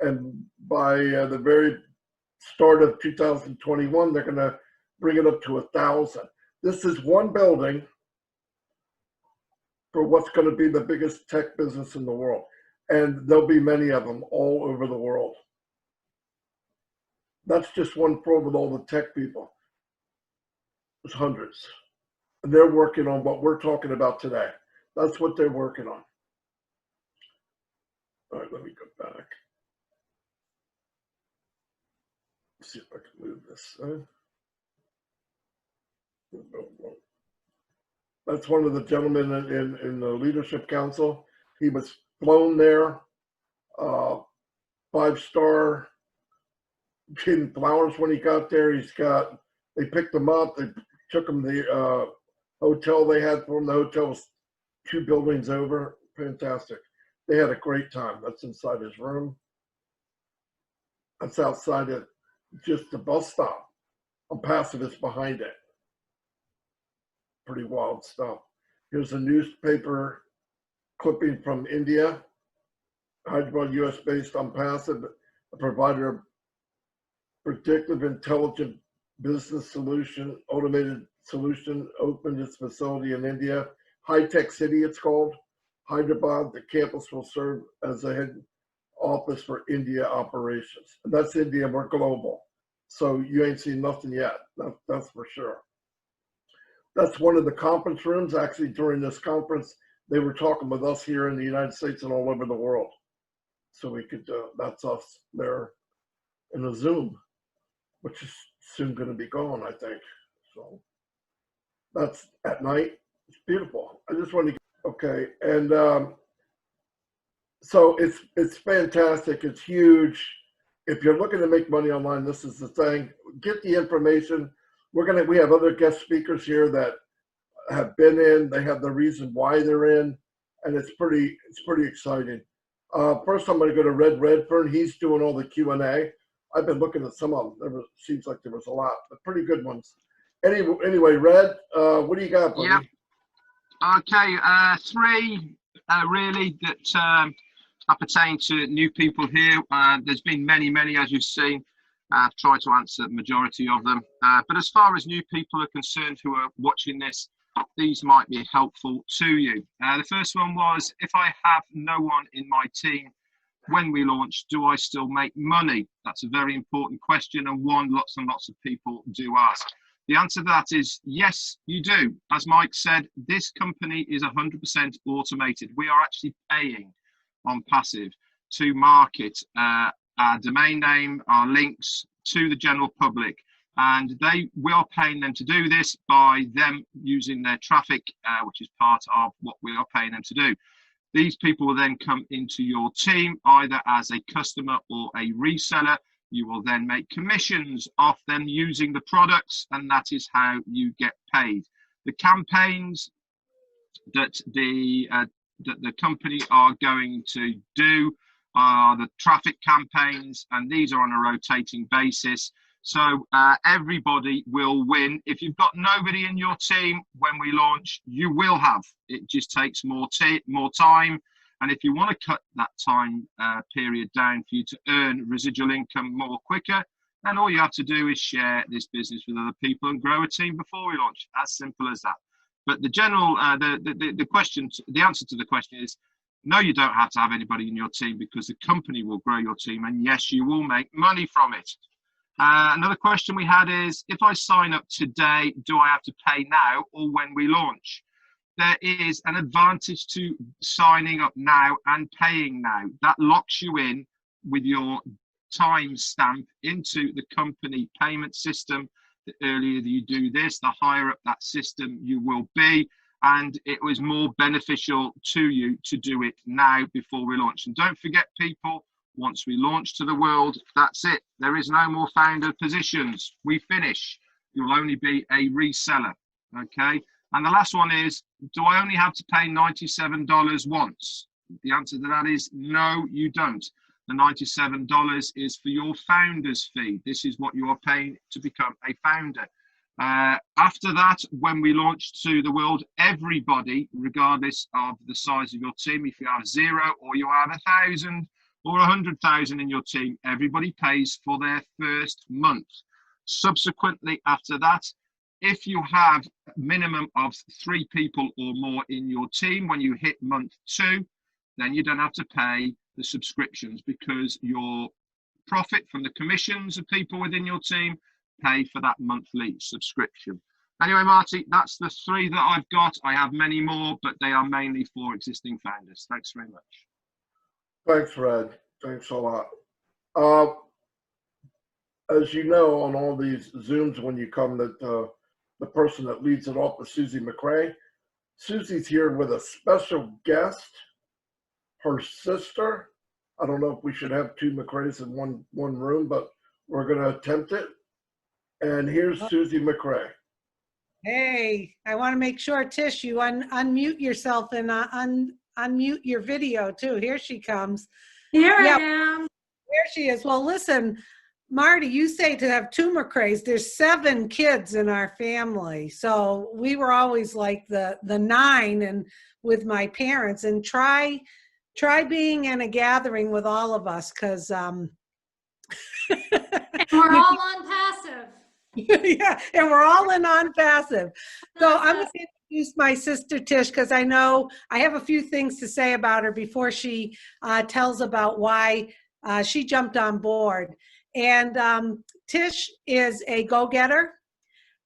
And by the very start of 2021, they're going to bring it up to 1,000. This is one building for what's going to be the biggest tech business in the world. And there'll be many of them all over the world. That's just one floor with all the tech people. There's hundreds. And they're working on what we're talking about today. That's what they're working on. All right, let me go back. Let's see if I can move this. That's one of the gentlemen in the leadership council. He was flown there, 5-star, getting flowers when he got there. They picked him up, they took him to the hotel they had for him. The hotel was 2 buildings over. Fantastic. They had a great time. That's inside his room. That's outside it, just the bus stop. Onpassive is behind it. Pretty wild stuff. Here's a newspaper clipping from India. Hyderabad, US-based Onpassive, a provider of predictive intelligent business solution, automated solution, opened its facility in India. High-tech city, it's called. Hyderabad, the campus will serve as a head office for India operations. And that's India, we're global. So you ain't seen nothing yet, that's for sure. That's one of the conference rooms. Actually, during this conference, they were talking with us here in the United States and all over the world. So we could, that's us there in a Zoom, which is soon going to be gone, I think. So that's at night. It's beautiful. I just want to, okay. And so it's fantastic. It's huge. If you're looking to make money online, this is the thing. Get the information. We have other guest speakers here that have been in. They have the reason why they're in, and it's pretty exciting. First, I'm going to go to Red Redfern. He's doing all the Q&A. I've been looking at some of them. Seems like there was a lot, but pretty good ones. Anyway, Red, what do you got, buddy? Yeah. Okay. 3 really that pertain to new people here. There's been many, as you've seen. I've tried to answer the majority of them. But as far as new people are concerned who are watching this, these might be helpful to you. The first one was, if I have no one in my team when we launch, do I still make money? That's a very important question, and one lots and lots of people do ask. The answer to that is yes, you do. As Mike said, this company is 100% automated. We are actually paying Onpassive to market our domain name, our links to the general public. And we are paying them to do this by them using their traffic, which is part of what we are paying them to do. These people will then come into your team either as a customer or a reseller. You will then make commissions off them using the products, and that is how you get paid. The campaigns that the company are going to do are the traffic campaigns, and these are on a rotating basis. So everybody will win. If you've got nobody in your team when we launch, you will have. It just takes more time. And if you want to cut that time period down for you to earn residual income more quicker, then all you have to do is share this business with other people and grow a team before we launch. As simple as that. But the general, the answer to the question is, no, you don't have to have anybody in your team because the company will grow your team, and yes, you will make money from it. Another question we had is, if I sign up today, do I have to pay now or when we launch? There is an advantage to signing up now and paying now. That locks you in with your time stamp into the company payment system. The earlier you do this, the higher up that system you will be. And it was more beneficial to you to do it now before we launch. And don't forget, people, once we launch to the world, that's it. There is no more founder positions. We finish. You'll only be a reseller. Okay. And the last one is, do I only have to pay $97 once? The answer to that is no, you don't. The $97 is for your founder's fee. This is what you are paying to become a founder. After that, when we launch to the world, everybody, regardless of the size of your team, if you have 0 or you have 1,000 or 100,000 in your team, everybody pays for their first month. Subsequently, after that, if you have a minimum of 3 people or more in your team, when you hit month 2, then you don't have to pay the subscriptions, because your profit from the commissions of people within your team pay for that monthly subscription. Anyway, Marty, that's the 3 that I've got. I have many more, but they are mainly for existing founders. Thanks very much. Thanks, Red. Thanks a lot. As you know, on all these Zooms, when you come, that the person that leads it off is Susie McRae. Susie's here with a special guest, her sister. I don't know if we should have 2 McRaes in one room, but we're going to attempt it. And here's Susie McRae. Hey, I want to make sure, Tish, you unmute yourself and unmute your video too. Here she comes. Here Yep. I am. There she is. Well, listen, Marty, you say to have 2 McRaes. There's 7 kids in our family. So we were always like the 9 and with my parents, and try being in a gathering with all of us, because And we're all on passive. yeah, and we're all in Onpassive. So I'm going to introduce my sister Tish, because I know I have a few things to say about her before she tells about why she jumped on board. And Tish is a go-getter.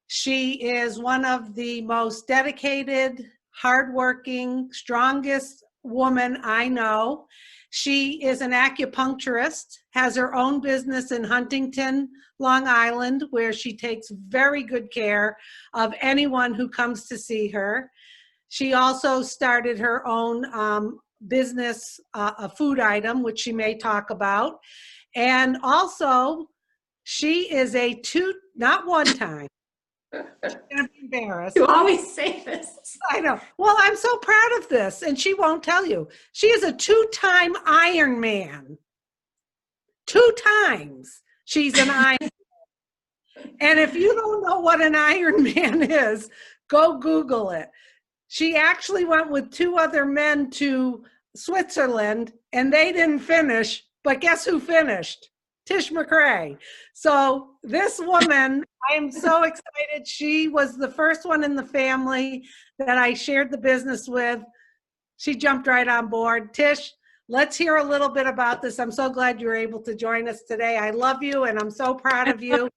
She is one of the most dedicated, hardworking, strongest woman I know. She is an acupuncturist, has her own business in Huntington, Long Island, where she takes very good care of anyone who comes to see her. She also started her own business, a food item, which she may talk about. And also, she is not one time. I'm gonna be embarrassed. You always say this. I know. Well, I'm so proud of this, and she won't tell you. She is a 2-time Ironman. 2 times she's an Ironman. And if you don't know what an Ironman is, go Google it. She actually went with 2 other men to Switzerland, and they didn't finish, but guess who finished? Tish McRae. So this woman, I am so excited. She was the first one in the family that I shared the business with. She jumped right on board. Tish, let's hear a little bit about this. I'm so glad you were able to join us today. I love you, and I'm so proud of you.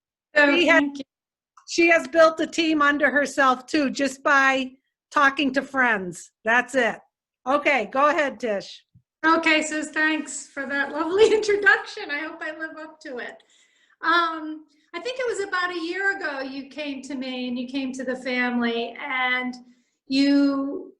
She has built a team under herself too, just by talking to friends. That's it. Okay, go ahead, Tish. Okay, so thanks for that lovely introduction. I hope I live up to it. I think it was about a year ago you came to me and you came to the family and you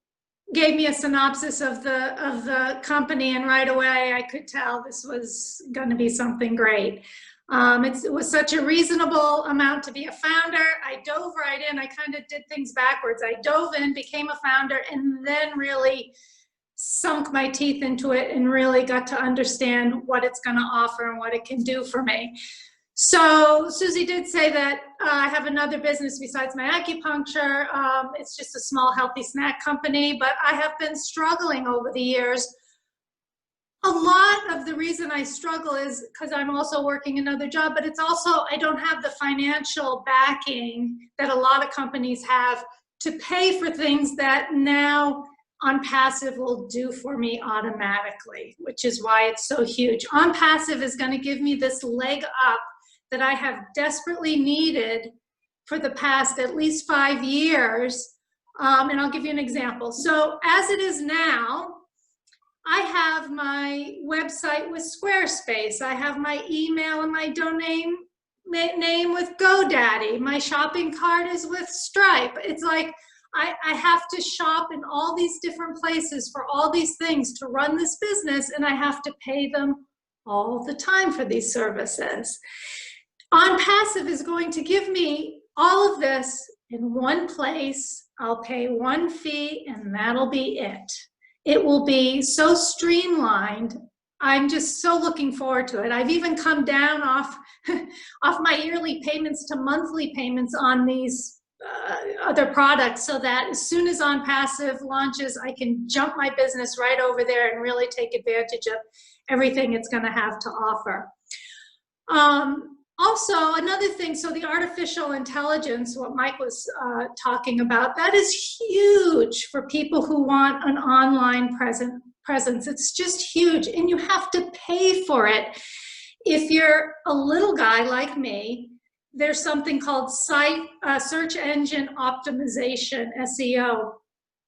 gave me a synopsis of the company, and right away I could tell this was going to be something great. It was such a reasonable amount to be a founder. I dove right in. I kind of did things backwards. I dove in, became a founder, and then really sunk my teeth into it and really got to understand what it's going to offer and what it can do for me. So Susie did say that I have another business besides my acupuncture. It's just a small healthy snack company, but I have been struggling over the years. A lot of the reason I struggle is because I'm also working another job, but it's also I don't have the financial backing that a lot of companies have to pay for things that now Onpassive will do for me automatically, which is why it's so huge. Onpassive is going to give me this leg up that I have desperately needed for the past at least 5 years. And I'll give you an example. So as it is now, I have my website with Squarespace. I have my email and my domain name with GoDaddy. My shopping cart is with Stripe. It's like I have to shop in all these different places for all these things to run this business, and I have to pay them all the time for these services. Onpassive is going to give me all of this in one place. I'll pay one fee, and that'll be it. It will be so streamlined. I'm just so looking forward to it. I've even come down off my yearly payments to monthly payments on these other products, so that as soon as Onpassive launches, I can jump my business right over there and really take advantage of everything it's going to have to offer. Also, another thing, so the artificial intelligence, what Mike was talking about, that is huge for people who want an online presence. It's just huge, and you have to pay for it. If you're a little guy like me, there's something called search engine optimization, SEO.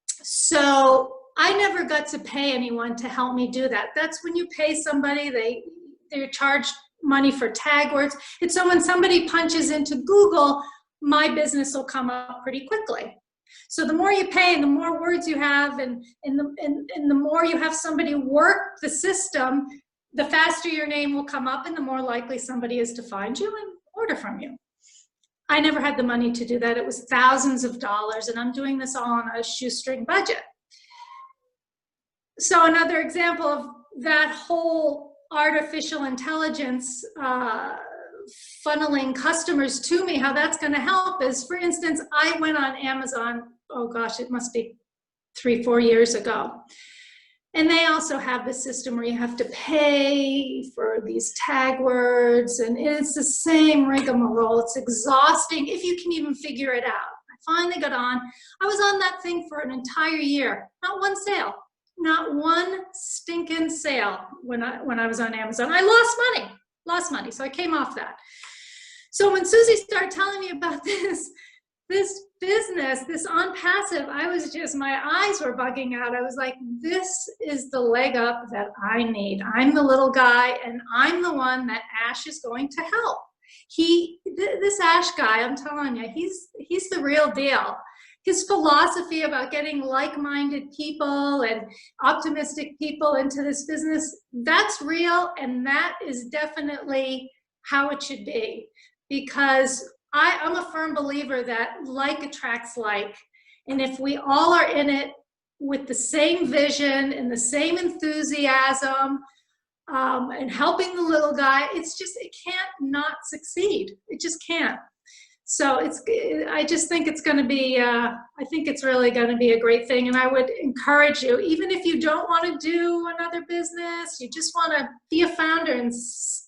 So I never got to pay anyone to help me do that. That's when you pay somebody, they're charged money for tag words. It's so when somebody punches into Google, my business will come up pretty quickly. So the more you pay and the more words you have and the more you have somebody work the system, the faster your name will come up and the more likely somebody is to find you and order from you. I never had the money to do that. It was thousands of dollars, and I'm doing this all on a shoestring budget. So another example of that whole artificial intelligence funneling customers to me, how that's going to help is, for instance, I went on Amazon, oh gosh, it must be 3-4 years ago. And they also have the system where you have to pay for these tag words, and it's the same rigmarole. It's exhausting if you can even figure it out. I finally got on. I was on that thing for an entire year. Not one sale. Not one stinking sale when I was on Amazon. I lost money. So I came off that. So when Susie started telling me about this business, this Onpassive, I was just, my eyes were bugging out. I was like, this is the leg up that I need. I'm the little guy, and I'm the one that Ash is going to help. This Ash guy, I'm telling you, he's the real deal. His philosophy about getting like-minded people and optimistic people into this business, that's real, and that is definitely how it should be. Because I'm a firm believer that like attracts like. And if we all are in it with the same vision and the same enthusiasm and helping the little guy, it can't not succeed. It just can't. So I just think it's going to be, I think it's really going to be a great thing. And I would encourage you, even if you don't want to do another business, you just want to be a founder and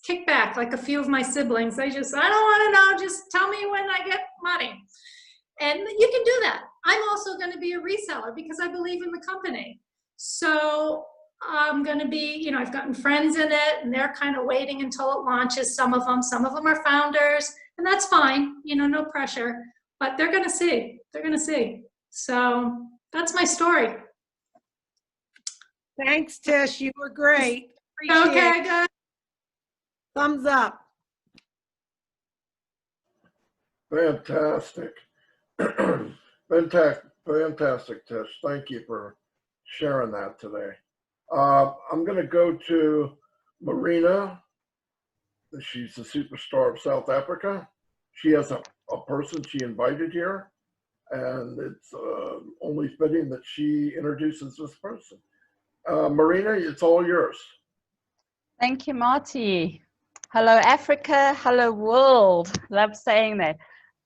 kick back like a few of my siblings. I don't want to know, just tell me when I get money. And you can do that. I'm also going to be a reseller because I believe in the company. So I'm going to be, I've gotten friends in it, and they're kind of waiting until it launches. Some of them are founders. And that's fine, no pressure, but they're going to see. They're going to see. So that's my story. Thanks, Tish. You were great. Appreciate Okay, it. good. Thumbs up. Fantastic. Fantastic, Tish. Thank you for sharing that today. I'm going to go to Marina. She's the superstar of South Africa. She has a person she invited here, and it's only fitting that she introduces this person. Marina, it's all yours. Thank you, Marty. Hello, Africa. Hello, world. Love saying that.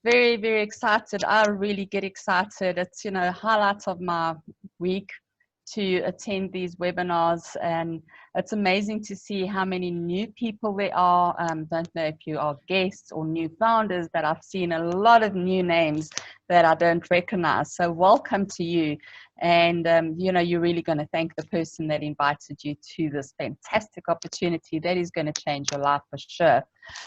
Very, very excited. I really get excited. It's, highlight of my week to attend these webinars, and it's amazing to see how many new people there are. Don't know if you are guests or new founders, but I've seen a lot of new names that I don't recognize. So welcome to you. And, you're really going to thank the person that invited you to this fantastic opportunity that is going to change your life for sure.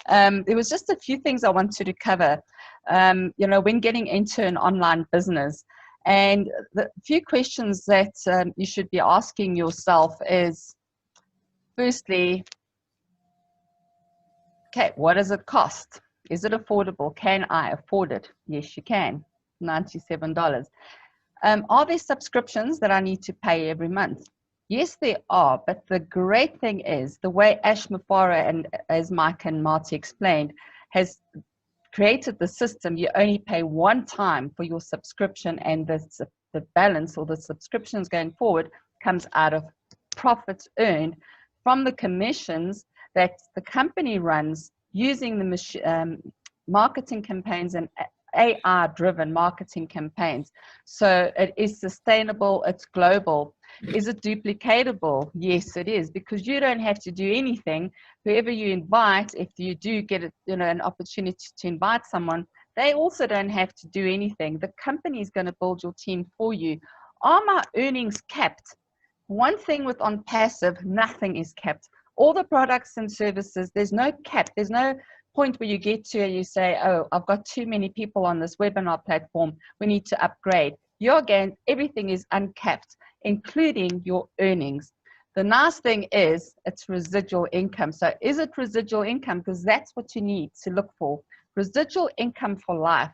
There was just a few things I wanted to cover, when getting into an online business. And the few questions that you should be asking yourself is, firstly, okay, what does it cost? Is it affordable? Can I afford it? Yes, you can. $97. Are there subscriptions that I need to pay every month? Yes, there are. But the great thing is the way Ash Mafara, and as Mike and Marty explained, has created the system. You only pay one time for your subscription, and the balance or the subscriptions going forward comes out of profits earned from the commissions that the company runs using the marketing campaigns and AI-driven marketing campaigns. So it is sustainable, it's global. Is it duplicatable? Yes, it is, because you don't have to do anything. Whoever you invite, if you do get an opportunity to invite someone, they also don't have to do anything. The company is going to build your team for you. Are my earnings capped? One thing with Onpassive, nothing is capped. All the products and services, there's no cap. There's no point where you get to and you say, oh, I've got too many people on this webinar platform, we need to upgrade. Everything is uncapped, including your earnings. The nice thing is it's residual income. So is it residual income? Because that's what you need to look for. Residual income for life.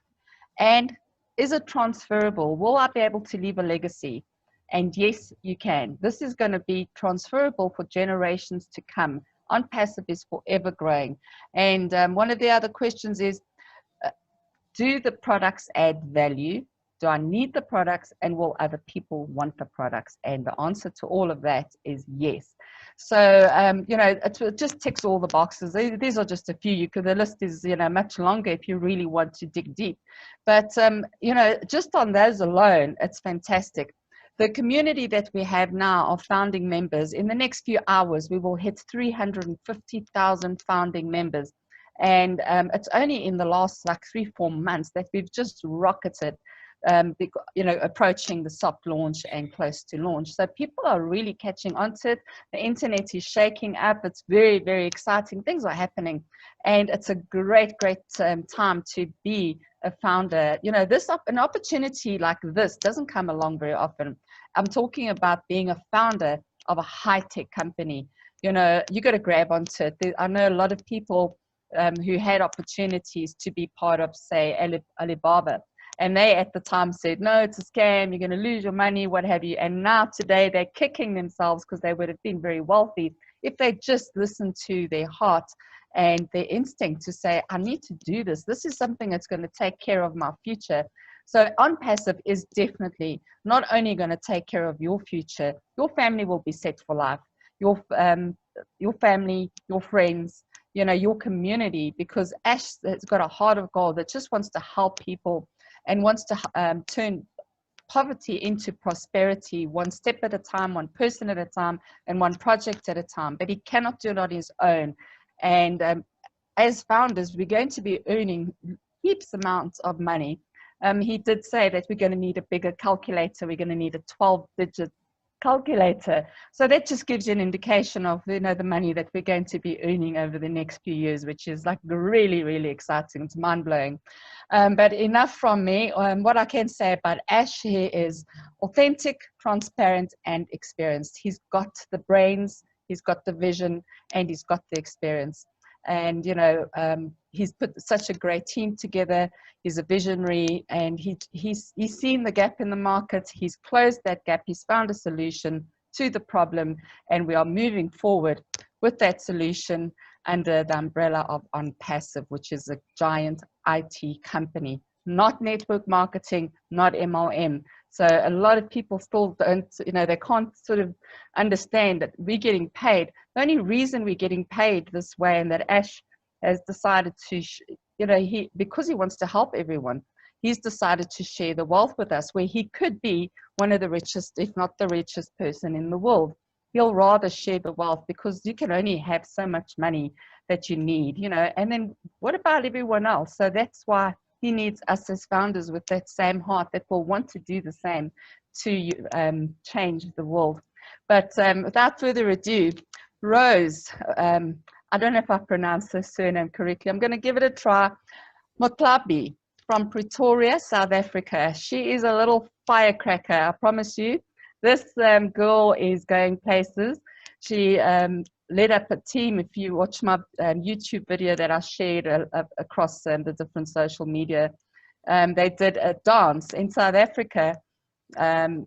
And is it transferable? Will I be able to leave a legacy? And yes, you can. This is going to be transferable for generations to come. Onpassive is forever growing. And one of the other questions is, do the products add value? Do I need the products, and will other people want the products? And the answer to all of that is yes. So, it just ticks all the boxes. These are just a few. The list is, much longer if you really want to dig deep. But, just on those alone, it's fantastic. The community that we have now of founding members, in the next few hours, we will hit 350,000 founding members. And it's only in the last 3-4 months that we've just rocketed, approaching the soft launch and close to launch. So people are really catching on to it. The internet is shaking up. It's very, very exciting. Things are happening. And it's a great, great time to be a founder. An opportunity like this doesn't come along very often. I'm talking about being a founder of a high-tech company. You got to grab onto it. I know a lot of people who had opportunities to be part of, say, Alibaba. And they at the time said, no, it's a scam, you're going to lose your money, what have you. And now today they're kicking themselves because they would have been very wealthy if they just listened to their heart and their instinct to say, I need to do this. This is something that's going to take care of my future. So Onpassive is definitely not only going to take care of your future, your family will be set for life, your family, your friends, your community, because Ash has got a heart of gold that just wants to help people and wants to turn poverty into prosperity, one step at a time, one person at a time, and one project at a time. But he cannot do it on his own. And as founders, we're going to be earning heaps amounts of money. He did say that we're going to need a bigger calculator. We're going to need a 12-digit calculator. So that just gives you an indication of the money that we're going to be earning over the next few years, which is really, really exciting. It's mind-blowing. But enough from me. What I can say about Ash here is authentic, transparent, and experienced. He's got the brains, he's got the vision, and he's got the experience. And he's put such a great team together. He's a visionary, and he's seen the gap in the market. He's closed that gap. He's found a solution to the problem, and we are moving forward with that solution under the umbrella of Onpassive, which is a giant IT company, not network marketing, not MLM. So a lot of people still don't, they can't sort of understand that we're getting paid. The only reason we're getting paid this way, and that Ash has decided to, because he wants to help everyone, he's decided to share the wealth with us, where he could be one of the richest, if not the richest person in the world. He'll rather share the wealth, because you can only have so much money that you need, and then what about everyone else? So that's why he needs us as founders with that same heart that will want to do the same to change the world. But without further ado, Rose, I don't know if I pronounced her surname correctly. I'm going to give it a try. Motlabi from Pretoria, South Africa. She is a little firecracker, I promise you. This girl is going places. She led up a team. If you watch my YouTube video that I shared across the different social media, they did a dance in South Africa.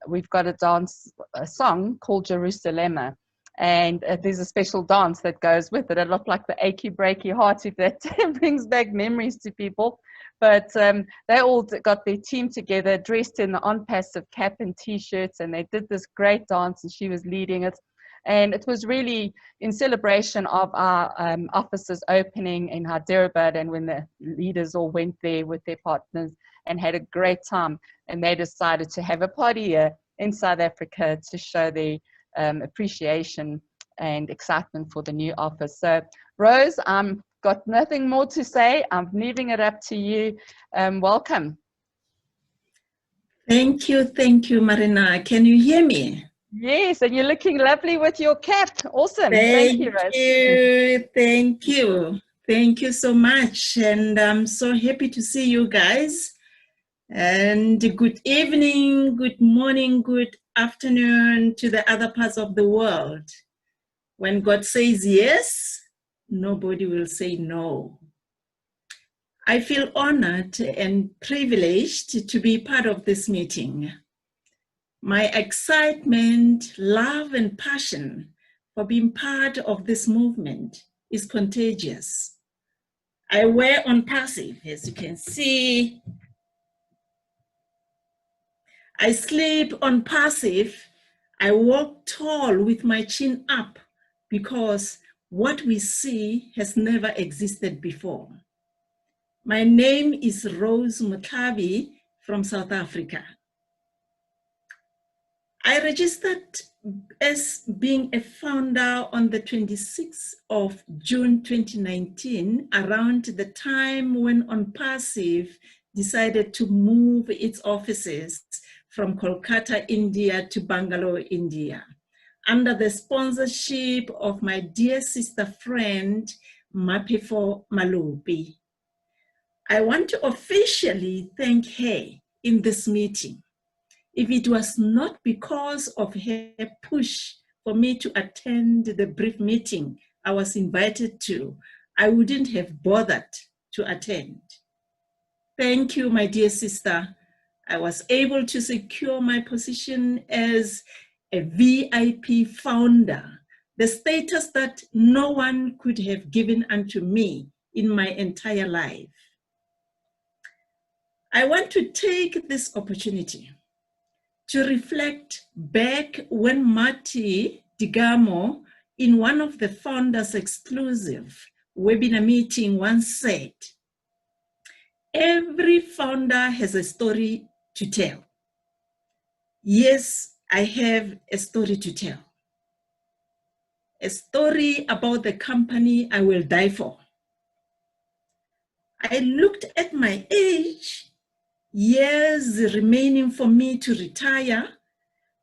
We've got a song called Jerusalem, and there's a special dance that goes with it. It looked like the achy breaky heart, if that brings back memories to people. But they all got their team together, dressed in the Onpassive cap and t-shirts, and they did this great dance, and she was leading it. And it was really in celebration of our offices opening in Hyderabad, and when the leaders all went there with their partners and had a great time, and they decided to have a party here in South Africa to show their appreciation and excitement for the new office. So Rose, I've got nothing more to say. I'm leaving it up to you. Welcome. Thank you, Marina. Can you hear me? Yes, and you're looking lovely with your cap. Awesome. Thank you, Rose. Thank you so much. And I'm so happy to see you guys. And good evening, good morning, good afternoon to the other parts of the world. When God says yes, nobody will say no. I feel honored and privileged to be part of this meeting. My excitement, love, and passion for being part of this movement is contagious. I wear Onpassive, as you can see. I sleep Onpassive. I walk tall with my chin up because what we see has never existed before. My name is Rose Mutabi from South Africa. I registered as being a founder on the 26th of June 2019, around the time when Onpassive decided to move its offices from Kolkata, India to Bangalore, India, under the sponsorship of my dear sister friend, Mapefo Malupi. I want to officially thank her in this meeting. If it was not because of her push for me to attend the brief meeting I was invited to, I wouldn't have bothered to attend. Thank you, my dear sister. I was able to secure my position as a VIP founder, the status that no one could have given unto me in my entire life. I want to take this opportunity to reflect back when Marty Digamo, in one of the founders exclusive webinar meeting, once said, every founder has a story to tell. Yes, I have a story to tell. A story about the company I will die for. I looked at my age, years remaining for me to retire,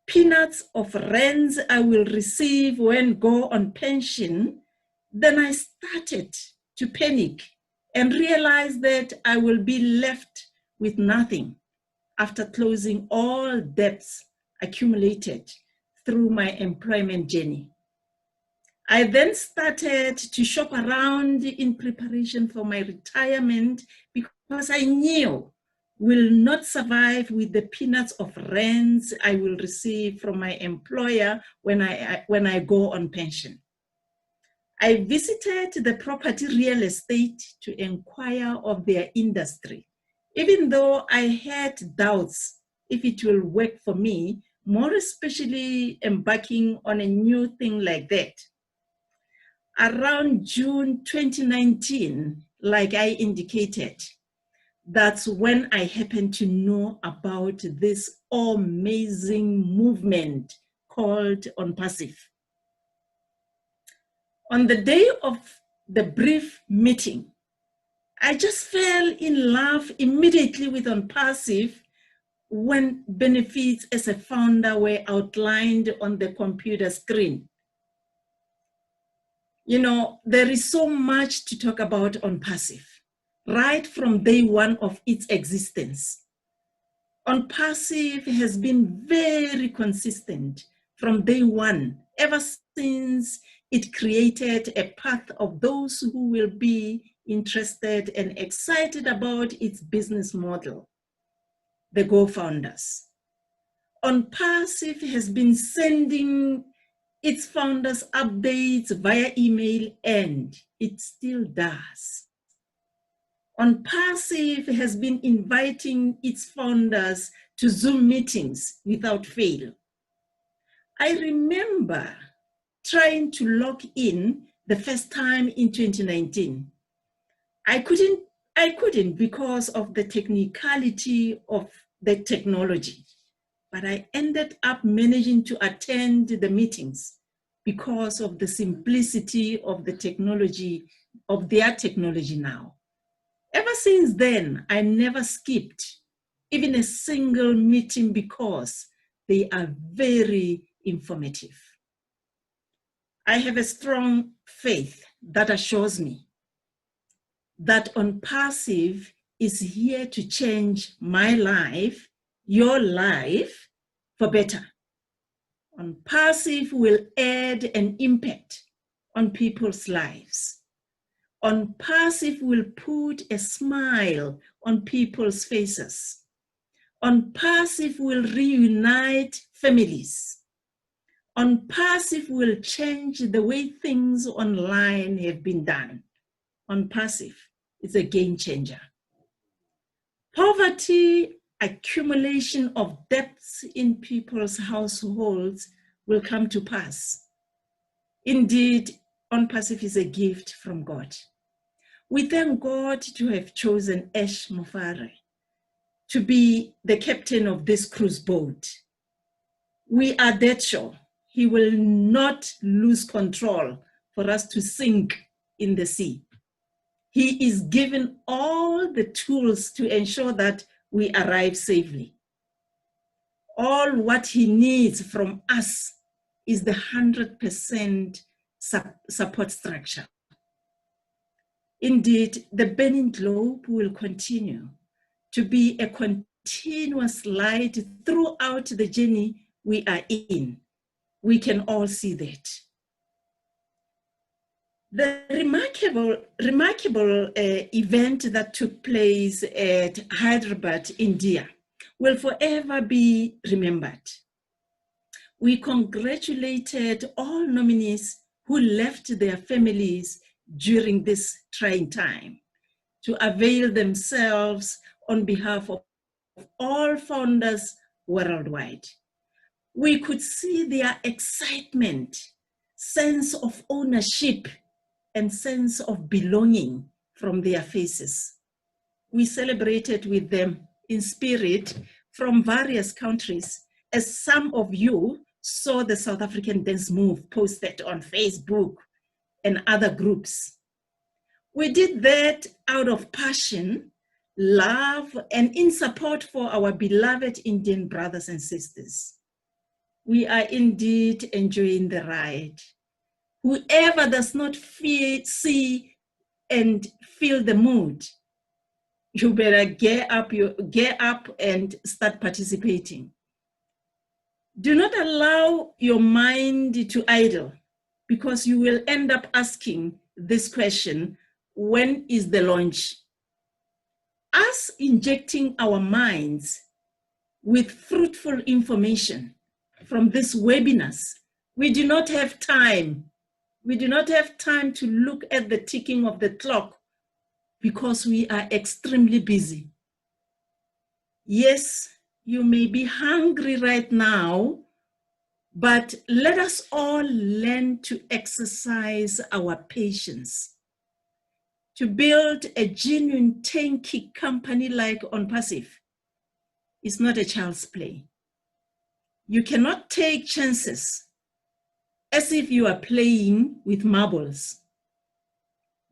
peanuts of rents I will receive when go on pension. Then I started to panic and realized that I will be left with nothing after closing all debts accumulated through my employment journey. I then started to shop around in preparation for my retirement because I knew will not survive with the peanuts of rents I will receive from my employer when I go on pension. I visited the property real estate to inquire of their industry, even though I had doubts if it will work for me, more especially embarking on a new thing like that. Around June 2019, like I indicated, that's when I happened to know about this amazing movement called Onpassive. On the day of the brief meeting, I just fell in love immediately with Onpassive when benefits as a founder were outlined on the computer screen. You know, there is so much to talk about Onpassive, right from day one of its existence. Onpassive has been very consistent from day one, ever since it created a path of those who will be interested and excited about its business model, the Go-Founders. Onpassive has been sending its founders updates via email, and it still does. Onpassive has been inviting its founders to Zoom meetings without fail. I remember trying to log in the first time in 2019. I couldn't because of the technicality of the technology, but I ended up managing to attend the meetings because of the simplicity of the technology, of their technology now. Ever since then, I never skipped even a single meeting because they are very informative. I have a strong faith that assures me that Onpassive is here to change my life, your life, for better. Onpassive will add an impact on people's lives. Onpassive will put a smile on people's faces. Onpassive will reunite families. Onpassive will change the way things online have been done. Onpassive is a game changer. Poverty, accumulation of debts in people's households will come to pass. Indeed, Onpassive is a gift from God. We thank God to have chosen Ash Mofare to be the captain of this cruise boat. We are dead sure he will not lose control for us to sink in the sea. He is given all the tools to ensure that we arrive safely. All what he needs from us is the 100% support structure. Indeed, the burning globe will continue to be a continuous light throughout the journey we are in. We can all see that. The remarkable event that took place at Hyderabad, India, will forever be remembered. We congratulated all nominees who left their families during this trying time to avail themselves on behalf of all founders worldwide. We could see their excitement, sense of ownership, and sense of belonging from their faces. We celebrated with them in spirit from various countries, as some of you saw the South African dance move posted on Facebook and other groups. We did that out of passion, love, and in support for our beloved Indian brothers and sisters. We are indeed enjoying the ride. Whoever does not see and feel the mood, you better get up and start participating. Do not allow your mind to idle, because you will end up asking this question: when is the launch? Us injecting our minds with fruitful information from these webinars, we do not have time. We do not have time to look at the ticking of the clock because we are extremely busy. Yes, you may be hungry right now, but let us all learn to exercise our patience. To build a genuine turnkey company like Onpassive is not a child's play. You cannot take chances as if you are playing with marbles.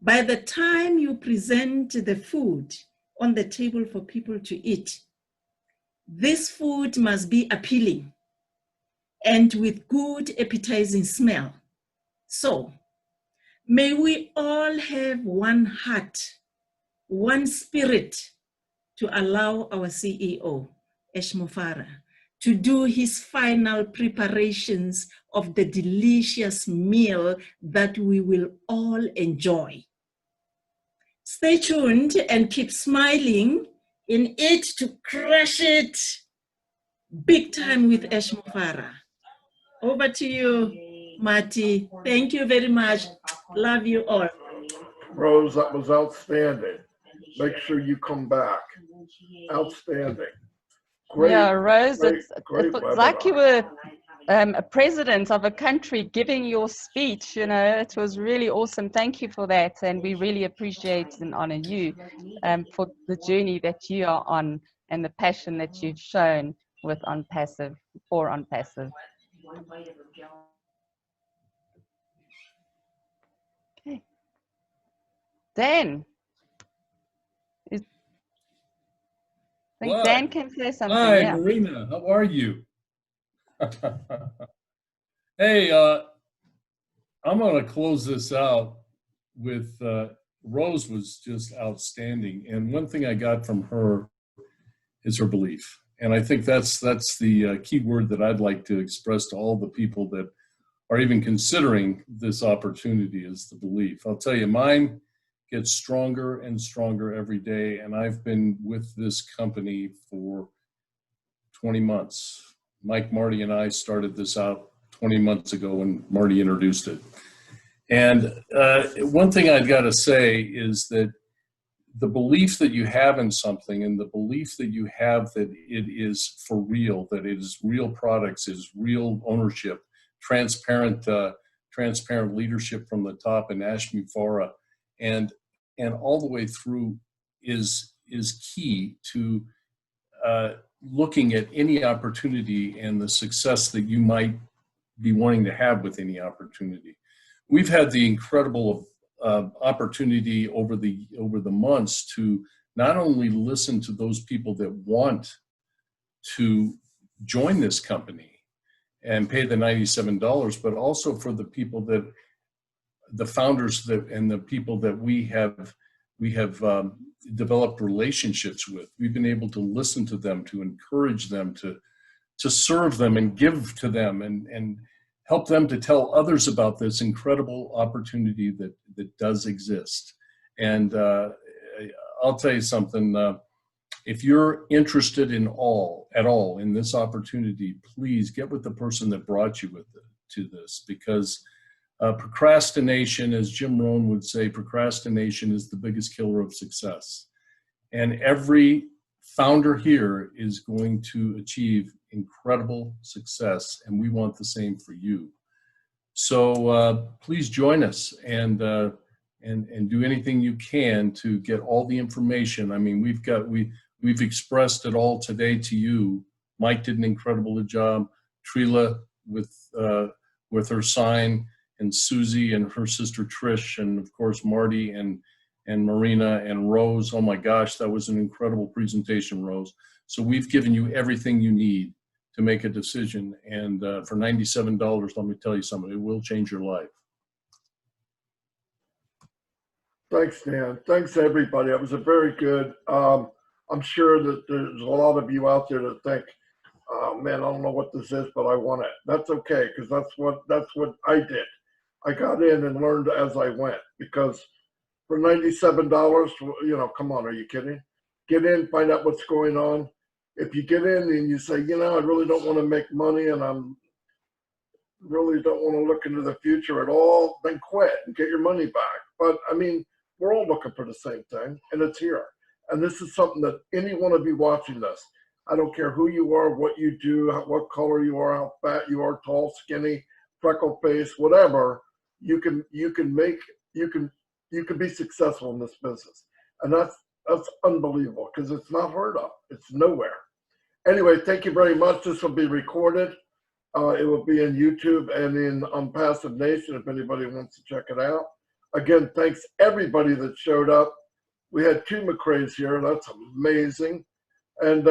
By the time you present the food on the table for people to eat, this food must be appealing and with good appetizing smell. So, may we all have one heart, one spirit to allow our CEO, Ash Mofara, to do his final preparations of the delicious meal that we will all enjoy. Stay tuned and keep smiling in it to crush it big time with Ash Mofara. Over to you, Marty. Thank you very much. Love you all. Rose, that was outstanding. Make sure you come back. Outstanding. Great, Yeah, Rose, great, it's great like you webinar. a president of a country giving your speech. You know, it was really awesome. Thank you for that. And we really appreciate and honor you for the journey that you are on and the passion that you've shown with Onpassive, for Onpassive. Okay. Dan. I think What? Dan can say something. Hi, Yeah. Marina. How are you? Hey, I'm going to close this out with Rose was just outstanding. And one thing I got from her is her belief. And I think that's the key word that I'd like to express to all the people that are even considering this opportunity is the belief. I'll tell you, mine gets stronger and stronger every day. And I've been with this company for 20 months. Mike, Marty, and I started this out 20 months ago when Marty introduced it. And one thing I've got to say is that the belief that you have in something and the belief that you have that it is for real, that it is real products, is real ownership, transparent leadership from the top in Ashmi Farah, and all the way through is key to looking at any opportunity and the success that you might be wanting to have with any opportunity. We've had the incredible opportunity over the months to not only listen to those people that want to join this company and pay the $97, but also for the people that the founders that and the people that we have developed relationships with. We've been able to listen to them, to encourage them, to serve them and give to them and help them to tell others about this incredible opportunity that does exist. And I'll tell you something, if you're interested at all in this opportunity, please get with the person that brought you to this, because procrastination, as Jim Rohn would say, procrastination is the biggest killer of success. And every founder here is going to achieve incredible success, and we want the same for you. So please join us and do anything you can to get all the information. I mean, we've expressed it all today to you. Mike did an incredible job. Trila with her sign, and Susie and her sister Trish, and of course Marty and Marina and Rose. Oh my gosh, that was an incredible presentation, Rose. So we've given you everything you need to make a decision. And for $97, let me tell you something, it will change your life. Thanks, Dan. Thanks, everybody. It was a very good. I'm sure that there's a lot of you out there that think, oh man, I don't know what this is, but I want it. That's okay, because that's what I did. I got in and learned as I went, because for $97, come on, are you kidding? Get in, find out what's going on. If you get in and you say, I really don't want to make money and I'm really don't want to look into the future at all, then quit and get your money back. But I mean, we're all looking for the same thing, and it's here. And this is something that any one of you watching this, I don't care who you are, what you do, what color you are, how fat you are, tall, skinny, freckle face, whatever, you can be successful in this business. And that's unbelievable, because it's not heard of. It's nowhere. Anyway, thank you very much. This will be recorded. It will be in YouTube and in Onpassive Nation if anybody wants to check it out. Again, thanks everybody that showed up. We had 2 McCraes here. That's amazing. And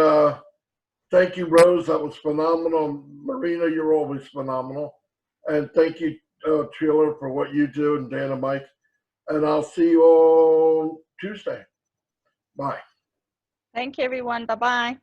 thank you, Rose. That was phenomenal. Marina, you're always phenomenal. And thank you, Trila, for what you do, and Dan and Mike. And I'll see you all Tuesday. Bye. Thank you, everyone. Bye-bye.